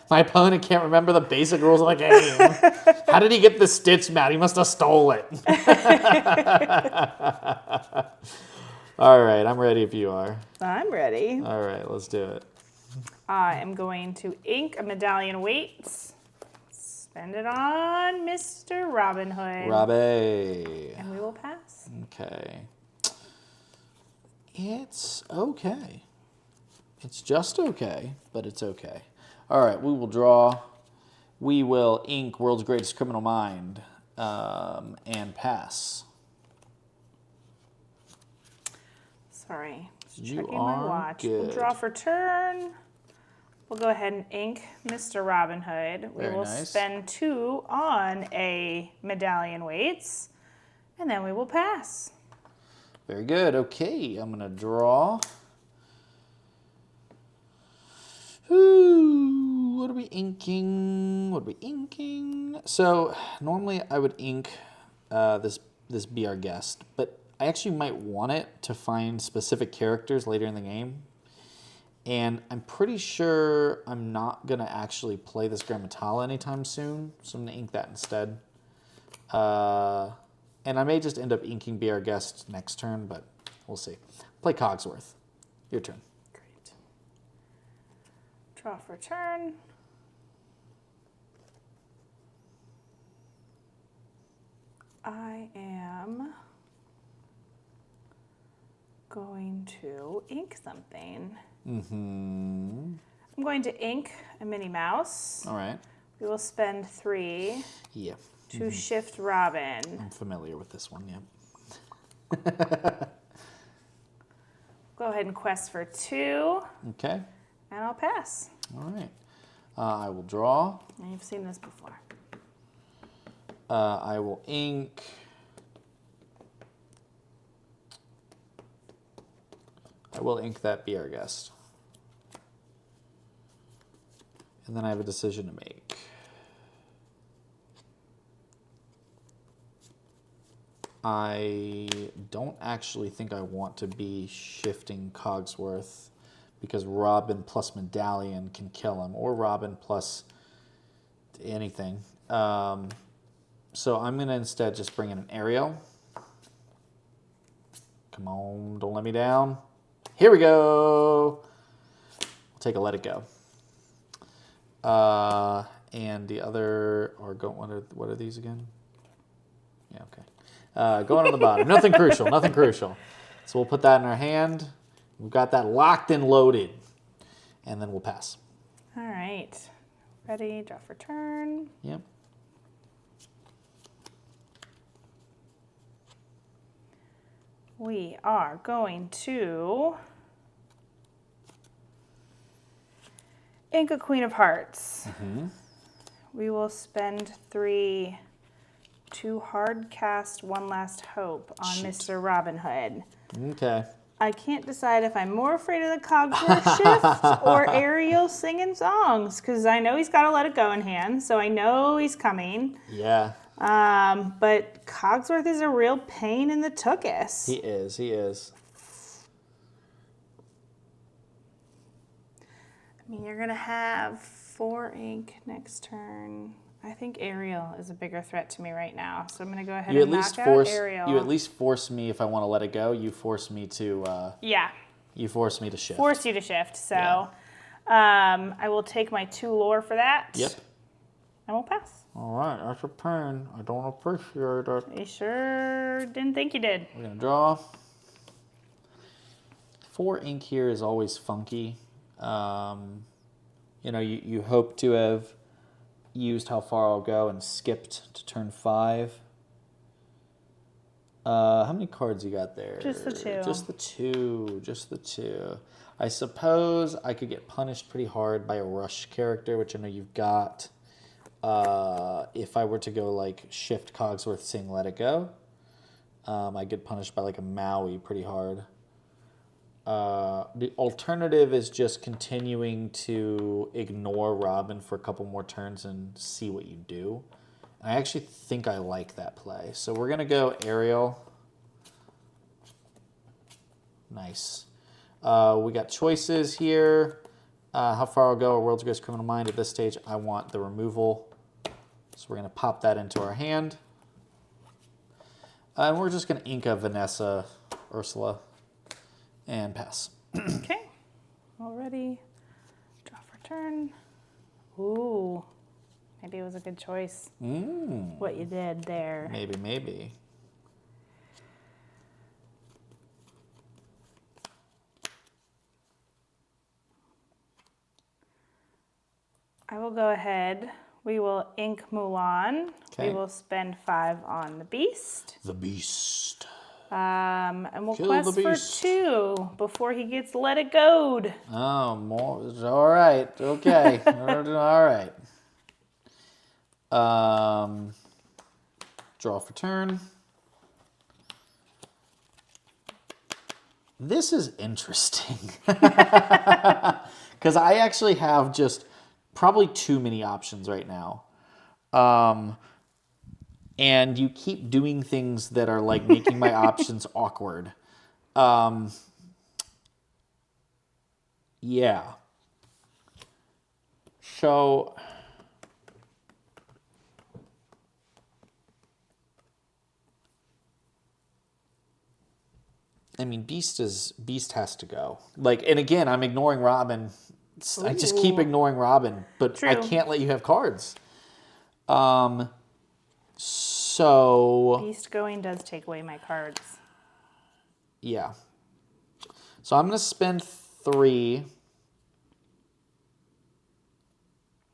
my opponent can't remember the basic rules of the game. How did he get this stitch mat? He must have stole it. All right, I'm ready if you are. I'm ready. All right, let's do it. I am going to ink a medallion weights. Spend it on Mr. Robin Hood. Robbie. And we will pass. Okay. It's okay. It's just okay, but it's okay. All right, we will draw. We will ink World's Greatest Criminal Mind and pass. So Sorry. You Checking my are watch. good. We'll draw for turn. We'll go ahead and ink Mr. Robin Hood. We Very will nice. spend 2 on a medallion weights, and then we will pass. Very good. Okay, I'm gonna draw. Ooh, what are we inking? What are we inking? So normally I would ink this Be Our Guest, but I actually might want it to find specific characters later in the game. And I'm pretty sure I'm not gonna actually play this Grammatala anytime soon, so I'm gonna ink that instead. And I may just end up inking Be Our Guest next turn, but we'll see. Play Cogsworth. Your turn. Great. Draw for turn. I am going to ink something. I'm going to ink a Minnie Mouse. All right. We will spend 3 Yeah. to shift Robin. I'm familiar with this one, yeah. Go ahead and quest for 2, Okay. and I'll pass. All right. I will draw. And you've seen this before. I will ink. I will ink that Be Our Guest. And then I have a decision to make. I don't actually think I want to be shifting Cogsworth because Robin plus Medallion can kill him, or Robin plus anything. So I'm going to instead just bring in an Ariel. Come on, don't let me down. Here we go. We'll take a Let It Go. And the other, or go, what are these again? Yeah, okay. Going on the bottom. Nothing crucial, nothing crucial. So we'll put that in our hand. We've got that locked and loaded. And then we'll pass. All right. Ready, draw for turn. Yep. We are going to ink a Queen of Hearts. We will spend 3 to hard cast One Last Hope on Mr. Robin Hood. Okay. I can't decide if I'm more afraid of the Cogsworth shift or Ariel singing songs, because I know he's got to Let It Go in hand, so I know he's coming. Yeah. But Cogsworth is a real pain in the tuchus. He is, he is. I mean, you're going to have 4 ink next turn. I think Ariel is a bigger threat to me right now, so I'm going to go ahead and knock out Ariel. You at least force me if I want to let it go. You force me to. Yeah. You force me to shift. Force you to shift. So, Yeah. I will take my 2 lore for that. Yep. And we'll pass. All right, that's a pain. I don't appreciate it. You sure didn't think you did. We're gonna draw. 4 ink here is always funky. You know, you hope to have used How Far I'll Go and skipped to turn 5. How many cards you got there? Just the 2. Just the 2. Just the 2. I suppose I could get punished pretty hard by a rush character, which I know you've got. If I were to go like shift Cogsworth, sing Let It Go, I get punished by like a Maui pretty hard. The alternative is just continuing to ignore Robin for a couple more turns and see what you do. And I actually think I like that play. So we're going to go Ariel. Nice. We got choices here. How Far I'll Go, or World's Greatest Criminal Mind. At this stage, I want the removal. So we're going to pop that into our hand. And we're just going to ink a Vanessa, Ursula, and pass. Okay. All ready. Draw for turn. Ooh. Maybe it was a good choice. What you did there. Maybe, maybe. I will go ahead. We will ink Mulan. Okay. We will spend 5 on the Beast. The Beast. And we'll Kill the quest for beast. 2 before he gets let it go'd. Oh, more. All right. Okay. All right. Draw for turn. This is interesting. Because I actually have just probably too many options right now. And you keep doing things that are like making my options awkward. Yeah. So I mean, Beast has to go. Like, and again, I'm ignoring Robin. I just keep ignoring Robin, but True. I can't let you have cards. So Beast going does take away my cards. yeah. So I'm gonna spend 3.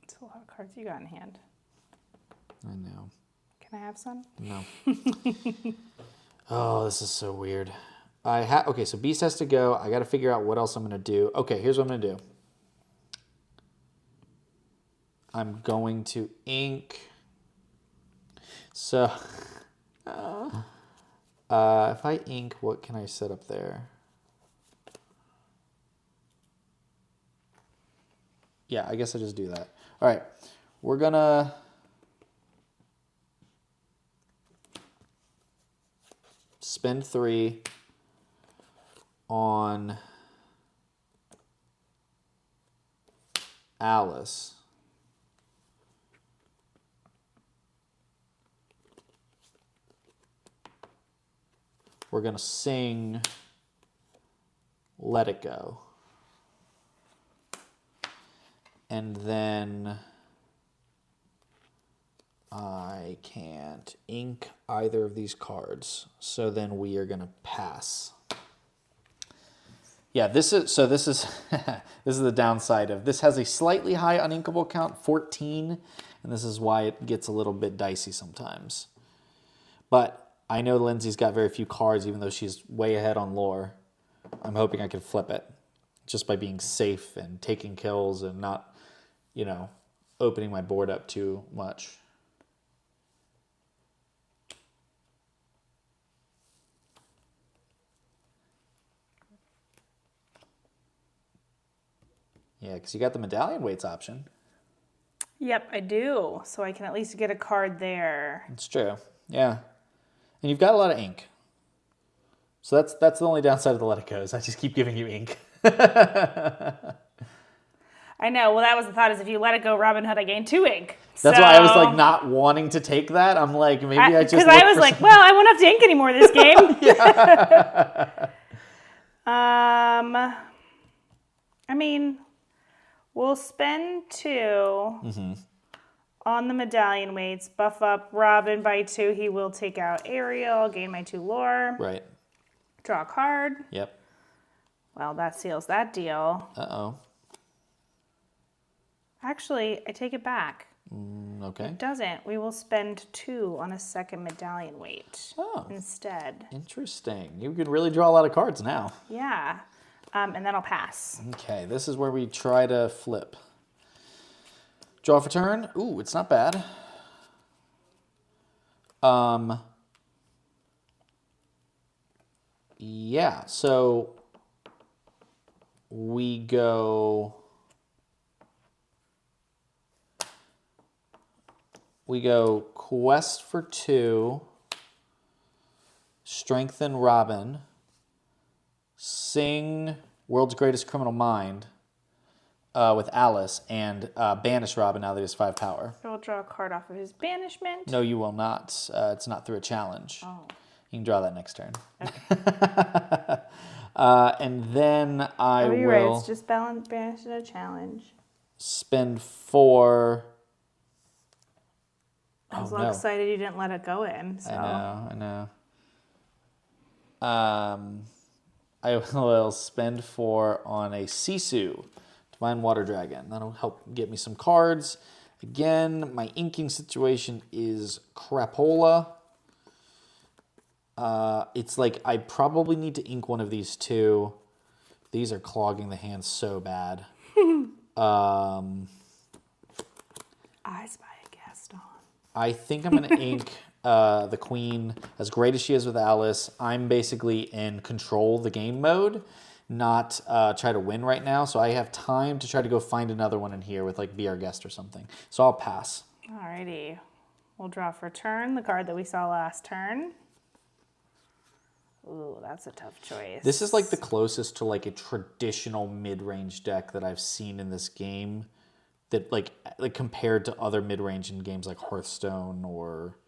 That's a lot of cards you got in hand. I know. Can I have some? No. Oh, this is so weird. Okay, so Beast has to go. I got to figure out what else I'm going to do. Okay, here's what I'm going to do. I'm going to ink. So, if I ink, what can I set up there? Yeah, I guess I just do that. All right, we're going to... spend 3 on Alice. We're going to sing Let It Go. And then I can't ink either of these cards. So then we are going to pass. Yeah, this is this is the downside of this. Has a slightly high uninkable count, 14, and this is why it gets a little bit dicey sometimes. But I know Lindsay's got very few cards, even though she's way ahead on lore. I'm hoping I can flip it just by being safe and taking kills and not, opening my board up too much. Yeah, because you got the medallion weights option. Yep, I do. So I can at least get a card there. It's true. Yeah. And you've got a lot of ink. So that's the only downside of the Let It Go is I just keep giving you ink. I know. Well, that was the thought is if you let it go Robin Hood, I gain 2 ink. That's why I was like not wanting to take that. I'm like, maybe I just... Because I was like, well, I won't have to ink anymore this game. I mean... We'll spend 2 on the medallion weights, buff up Robin by 2. He will take out Ariel, gain my 2 lore. Right. Draw a card. Yep. Well, that seals that deal. Uh-oh. Actually, I take it back. Okay. It doesn't. We will spend 2 on a second medallion weight instead. Interesting. You can really draw a lot of cards now. Yeah. And then I'll pass. Okay, this is where we try to flip. Draw for turn. Ooh, it's not bad. Yeah, so we go quest for 2, strengthen Robin, sing World's Greatest Criminal Mind with Alice, and banish Robin now that he has 5 power. I will draw a card off of his banishment. No, you will not. It's not through a challenge. Oh. You can draw that next turn. Okay. And then I will... You're right. It's just banish a challenge. Spend 4... I was all excited you didn't let it go in. So. I know. I will spend 4 on a Sisu, Divine Water Dragon. That'll help get me some cards. Again, my inking situation is crapola. It's like I probably need to ink one of these two. These are clogging the hand so bad. I spy a Gaston. I think I'm going to ink the queen. As great as she is with Alice, I'm basically in control the game mode, not try to win right now. So I have time to try to go find another one in here with like Be Our Guest or something. So I'll pass. Alrighty. We'll draw for turn, the card that we saw last turn. Ooh, that's a tough choice. This is like the closest to like a traditional mid-range deck that I've seen in this game. That like compared to other mid-range in games like Hearthstone or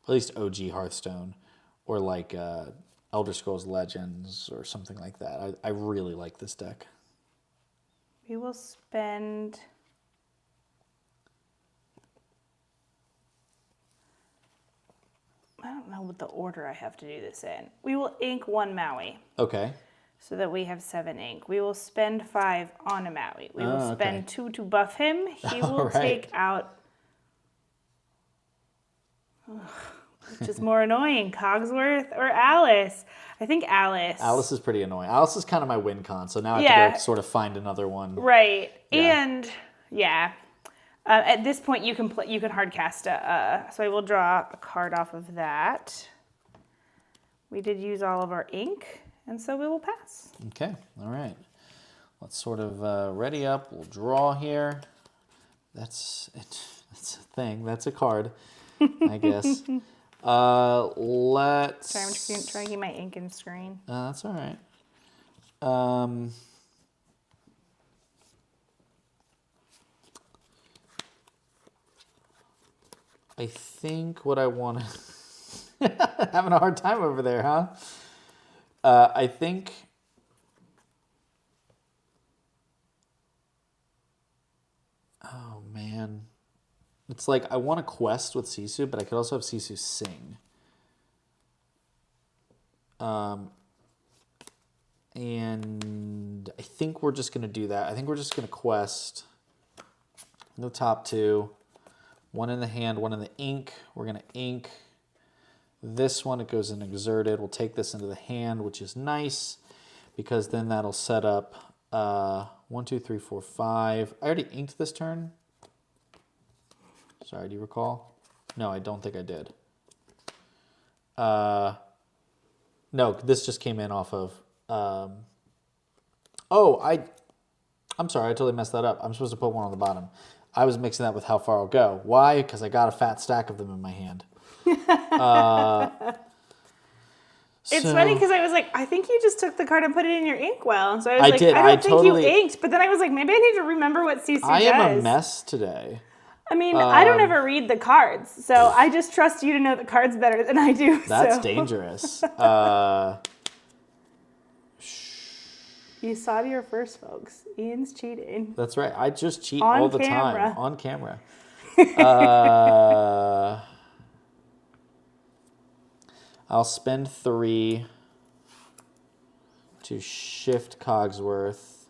at least OG Hearthstone or like Elder Scrolls Legends or something like that. I really like this deck. We will spend... I don't know what the order I have to do this in. We will ink 1 Maui. Okay. So that we have 7 ink. We will spend 5 on a Maui. We will spend 2 to buff him. He will take out... which is more annoying, Cogsworth or Alice? I think Alice. Alice is pretty annoying. Alice is kind of my win con, so now I have to go sort of find another one. Right. Yeah. And, at this point, you can hard cast so I will draw a card off of that. We did use all of our ink. And so we will pass. Okay, all right. Let's sort of ready up. We'll draw here. That's it. That's a thing. That's a card, I guess. Let's... Sorry, I'm trying to get my ink in screen. That's all right. I think what I want to... Having a hard time over there, huh? I think oh man, it's like I want to quest with Sisu, but I could also have Sisu sing. And I think we're just gonna do that. I think we're just gonna quest the top 2, 1 in the hand, 1 in the ink. We're gonna ink this one. It goes in exerted. We'll take this into the hand, which is nice because then that'll set up 1, 2, 3, 4, 5. I already inked this turn. Sorry, do you recall? No, I don't think I did. No, this just came in off of... I'm sorry, I totally messed that up. I'm supposed to put 1 on the bottom. I was mixing that with how far I'll go. Why? Because I got a fat stack of them in my hand. It's funny because I was like, I think you just took the card and put it in your inkwell. So I was did. I don't think you inked. But then I was like, maybe I need to remember what CC does. I am a mess today. I mean, I don't ever read the cards, so I just trust you to know the cards better than I do. That's dangerous. You saw it here first, folks. Ian's cheating. That's right. I just cheat all the time. On camera. I'll spend 3 to shift Cogsworth.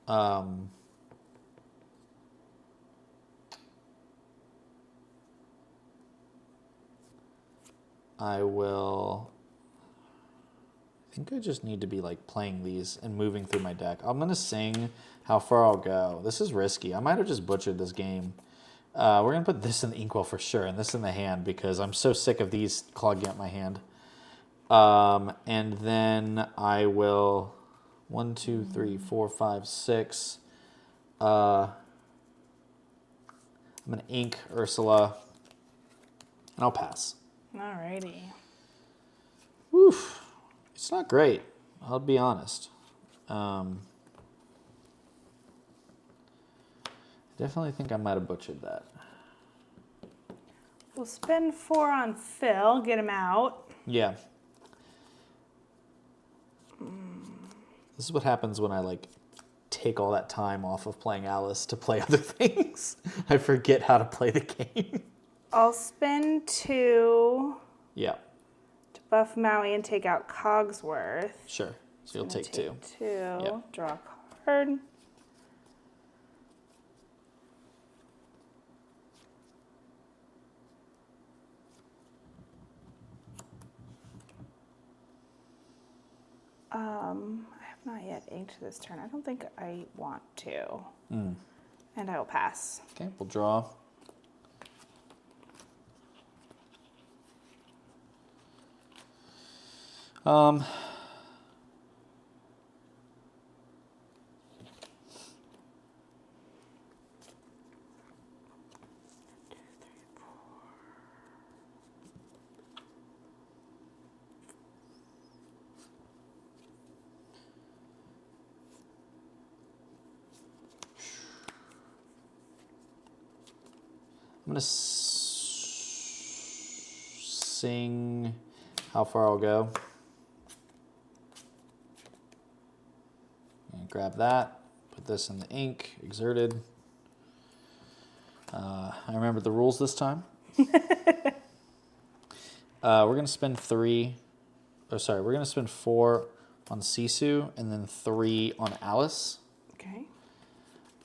I think I just need to be like playing these and moving through my deck. I'm gonna sing how far I'll go. This is risky. I might have just butchered this game. We're gonna put this in the inkwell for sure and this in the hand because I'm so sick of these clogging up my hand. And then I will 1, 2, 3, 4, 5, 6. I'm gonna ink Ursula and I'll pass. Alrighty. Oof. It's not great, I'll be honest. Definitely think I might have butchered that. We'll spend 4 on Phil, get him out. Yeah. This is what happens when I like take all that time off of playing Alice to play other things. I forget how to play the game. I'll spend 2. Yeah. To buff Maui and take out Cogsworth. Sure. So you'll take 2. 2. Yep. Draw a card. I have not yet inked this turn. I don't think I want to. And I will pass. Okay, we'll draw. I'm going to sing how far I'll go. And grab that, put this in the ink, exerted. I remembered the rules this time. We're going to spend we're going to spend 4 on Sisu and then 3 on Alice. Okay.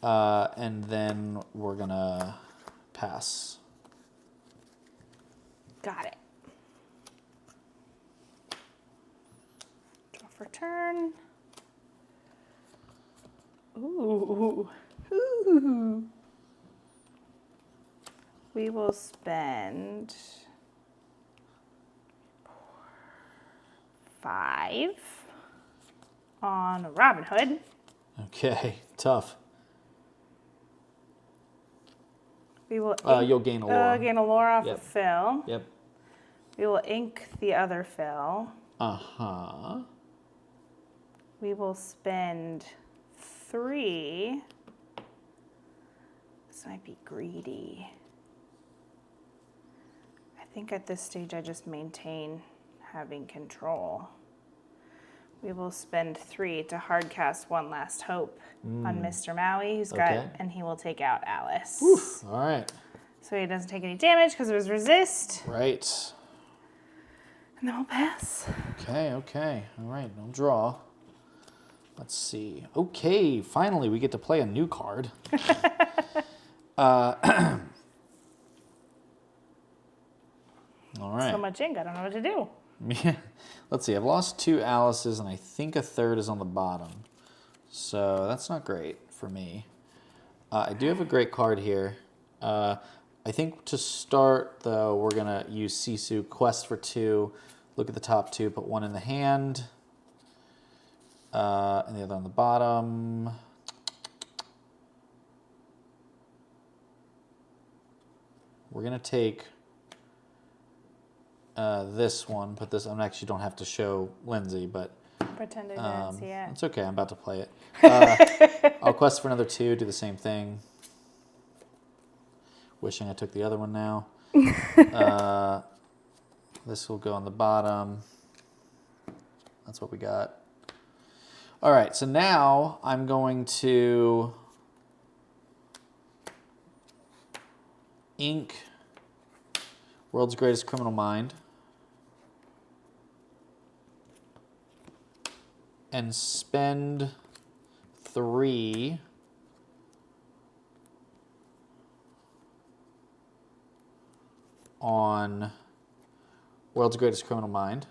And then we're going to pass. Got it. Draw for turn. Ooh. Ooh. We will spend 5 on Robin Hood. Okay, tough. We will You'll gain a lore. gain a lore off Yep. of Phil. Yep. We will ink the other Phil. Uh-huh. We will spend 3. This might be greedy. I think at this stage I just maintain having control. We will spend 3 to hardcast One Last Hope on Mr. Maui, who's got, and he will take out Alice. Oof. All right. So he doesn't take any damage because it was resist. Right. And then we'll pass. Okay. All right, no draw. Let's see. Okay, finally we get to play a new card. All right. So much ink, I don't know what to do. Yeah. Let's see. I've lost 2 Alices, and I think a third is on the bottom. So that's not great for me. I do have a great card here. I think to start, though, we're going to use Sisu, quest for 2, look at the top 2, put 1 in the hand, and the other on the bottom. We're going to take this one, put this, I actually don't have to show Lindsay, but Pretend I didn't see it. it's okay, I'm about to play it. I'll quest for another 2, do the same thing. Wishing I took the other one now. This will go on the bottom. That's what we got. All right, so now I'm going to ink World's Greatest Criminal Mind and spend 3 on World's Greatest Criminal Mind,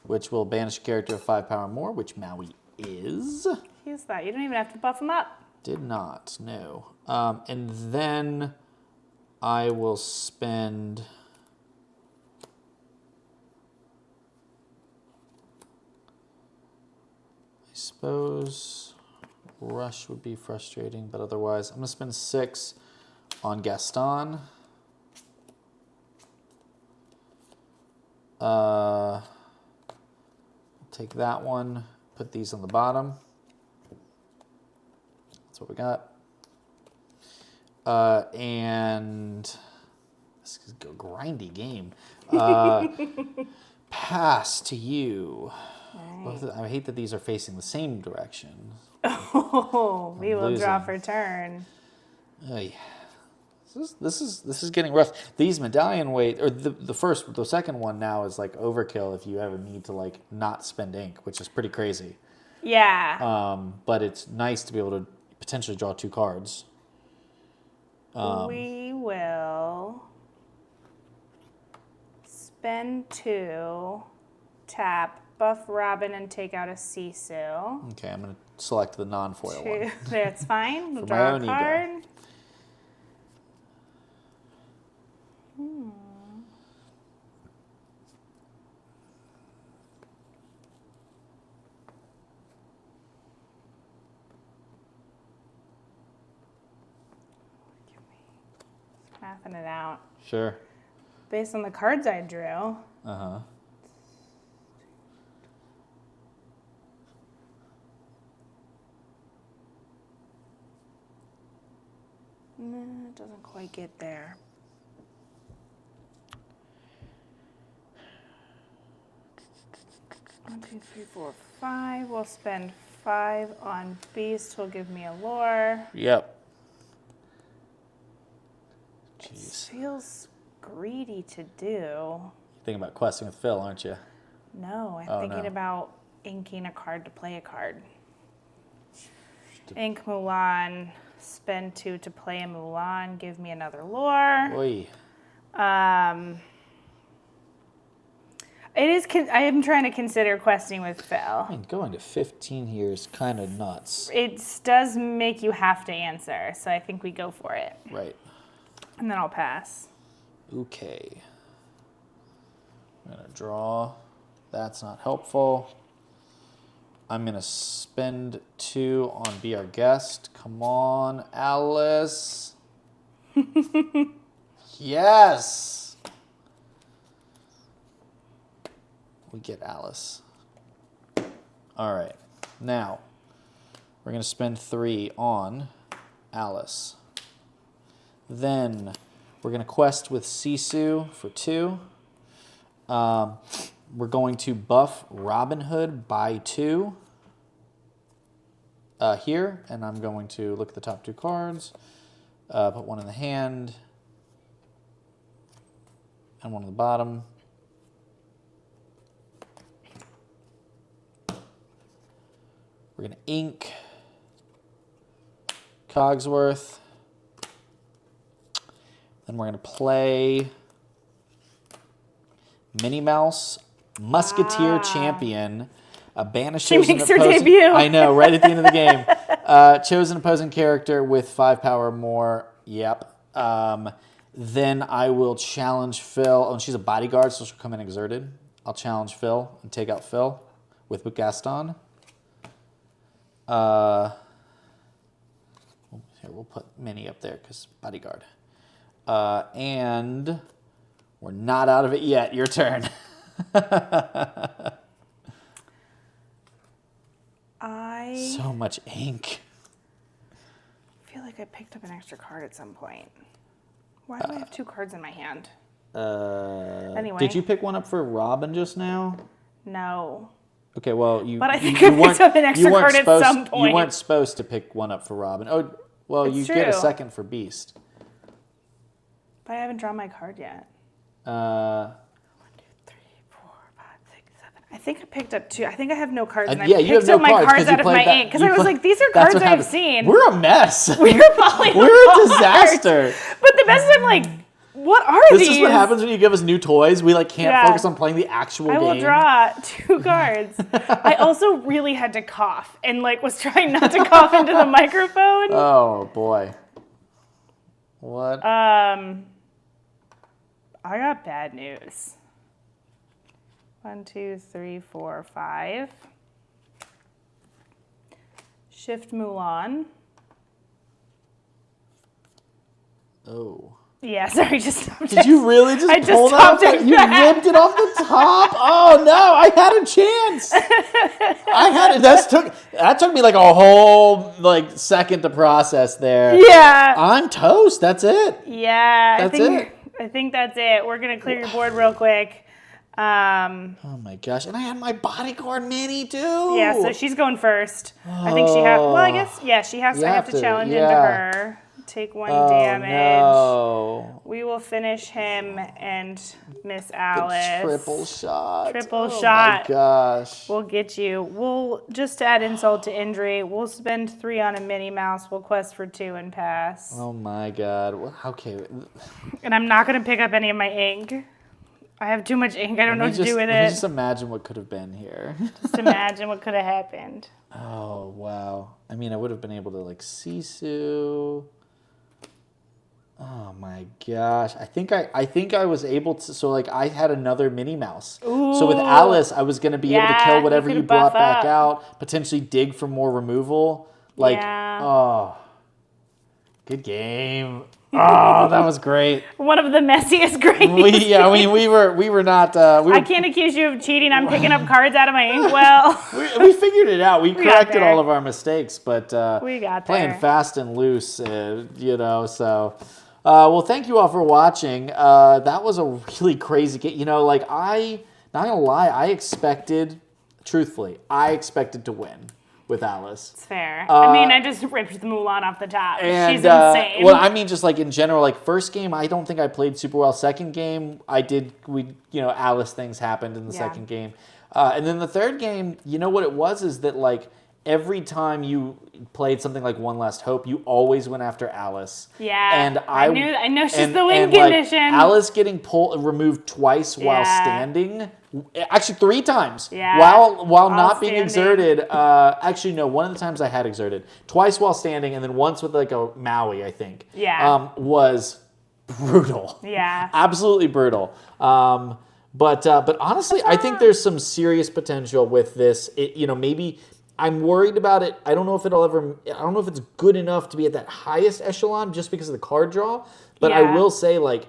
which will banish a character of 5 power or more, which Maui is. Use that. You don't even have to buff him up. Did not, no. And then I will spend... I suppose Rush would be frustrating, but otherwise I'm going to spend 6 on Gaston. Take that one, put these on the bottom. That's what we got. And this is a grindy game. Pass to you. Right. I hate that these are facing the same direction. Oh, we will draw for turn. This is getting rough. These medallion weight, or the second one now is like overkill if you ever need to like not spend ink, which is pretty crazy. Yeah. But it's nice to be able to potentially draw 2 cards. We will spend 2, tap, buff Robin and take out a Sisu. Okay, I'm going to select the non-foil one. That's fine. We'll For my draw own a ego. card. Mathing it out. Sure. Based on the cards I drew. Uh-huh. No, it doesn't quite get there. 1, 2, 3, 4, 5. We'll spend 5 on Beast. Will give me a lore. Yep. It Jeez. feels greedy to do. You're thinking about questing with Phil, aren't you? No, I'm Oh, thinking no. about inking a card to play a card. Ink Mulan, spend 2 to play a Mulan, give me another lore. Oy. It is. I am trying to consider questing with Phil. I mean, going to 15 here is kind of nuts. It does make you have to answer, so I think we go for it. Right. And then I'll pass. Okay. I'm going to draw. That's not helpful. I'm going to spend 2 on Be Our Guest. Come on, Alice. Yes. We get Alice. All right. Now, we're going to spend 3 on Alice. Then we're going to quest with Sisu for 2. We're going to buff Robin Hood by 2 here, and I'm going to look at the top 2 cards, put 1 in the hand, and 1 on the bottom. We're going to ink Cogsworth. Then we're going to play Minnie Mouse, Musketeer Champion, a banished She chosen makes her opposing- debut. I know, right at the end of the game. Chosen opposing character with 5 power or more. Yep. Then I will challenge Phil. Oh, and she's a bodyguard, so she'll come in exerted. I'll challenge Phil and take out Phil with Gaston. Here, we'll put Minnie up there because bodyguard. And we're not out of it yet. Your turn. I So much ink. feel like I picked up an extra card at some point. Why do I have 2 cards in my hand? Anyway. Did you pick one up for Robin just now? No. Okay, well, you. But I think you I picked weren't- up an extra you weren't card at supposed- some point. You weren't supposed to pick one up for Robin. Oh, well, It's you get a true. second for Beast. But I haven't drawn my card yet. 1, 2, 3, 4, 5, 6, 7. I think I picked up 2. I think I have no cards, and I yeah, you have picked no up my cards cards 'cause you out of played my that- ink because you I was play- like, these are That's cards what I've happened. seen. We're a mess. We're falling We're a apart. disaster. But the best is I'm like, what are This these? is what happens when you give us new toys. We can't Yeah. focus on playing the actual I game. will draw 2 cards. I also really had to cough and was trying not to cough into the microphone. Oh boy. What? I got bad news. 1, 2, 3, 4, 5. Shift Mulan. Oh. Yeah, sorry, just stopped. Did you really just I just pull that stopped off? it You back. ripped it off the top? Oh no, I had a chance. I had it. That took me like a whole second to process there. Yeah. I'm toast. That's it. Yeah. That's it. I think that's it. We're going to clear your board real quick. Oh my gosh. And I had my bodyguard Minnie too. Yeah, so she's going first. I think she has. Well, I guess, yeah, she has. You I have have to to, challenge into yeah. her. Take 1 Oh, damage. no. We will finish him and Miss Alice. Triple shot. Triple Oh shot. my gosh. We'll get you. We'll just add insult to injury. We'll spend 3 on a Minnie Mouse. We'll quest for 2 and pass. Oh my god. Well, okay. And I'm not going to pick up any of my ink. I have too much ink. I don't know what to do with Let me it. just imagine what could have been here. Just imagine what could have happened. Oh, wow. I mean, I would have been able to, like, Sisu. Oh, my gosh. I think I was able to... So, like, I had another Minnie Mouse. Ooh. So with Alice, I was going to be able to kill whatever you brought back out, potentially dig for more removal. Like, oh, good game. Oh, that was great. One of the messiest grades. We were not. I can't accuse you of cheating. I'm picking up cards out of my inkwell. we figured it out. We corrected all of our mistakes, but we got playing there. fast and loose, So, well, thank you all for watching. That was a really crazy game. Like not gonna lie, I expected to win with Alice. It's fair. I mean, I just ripped the Mulan off the top. And, she's insane. Well, I mean, just like in general, like first game, I don't think I played super well. Second game, Alice things happened in the second game. And then the third game, what it was is that like every time you played something like One Last Hope, you always went after Alice. Yeah. And I know she's the win condition. Like, Alice getting removed twice while standing. Actually, 3 times. Yeah. While not being exerted. Actually, no. One of the times I had exerted. Twice while standing, and then once with like a Maui, I think. Yeah. Was brutal. Yeah. Absolutely brutal. But honestly, I think there's some serious potential with this. Maybe I'm worried about it. I don't know if it's good enough to be at that highest echelon just because of the card draw. But I will say, like,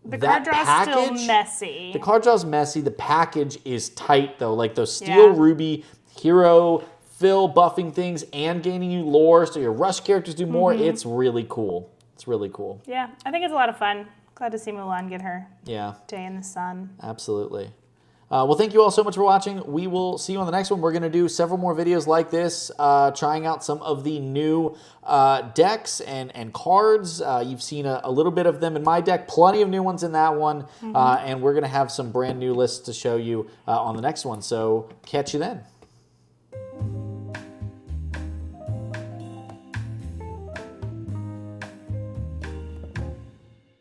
the that card draw's package, still messy. The card draw's messy. The package is tight, though. Like those Steel Ruby hero fill buffing things and gaining you lore, so your rush characters do more. It's really cool. It's really cool. Yeah, I think it's a lot of fun. Glad to see Mulan get her day in the sun. Absolutely. Well, thank you all so much for watching. We will see you on the next one. We're going to do several more videos like this, trying out some of the new decks and cards. You've seen a little bit of them in my deck, plenty of new ones in that one, and we're going to have some brand new lists to show you on the next one. So catch you then.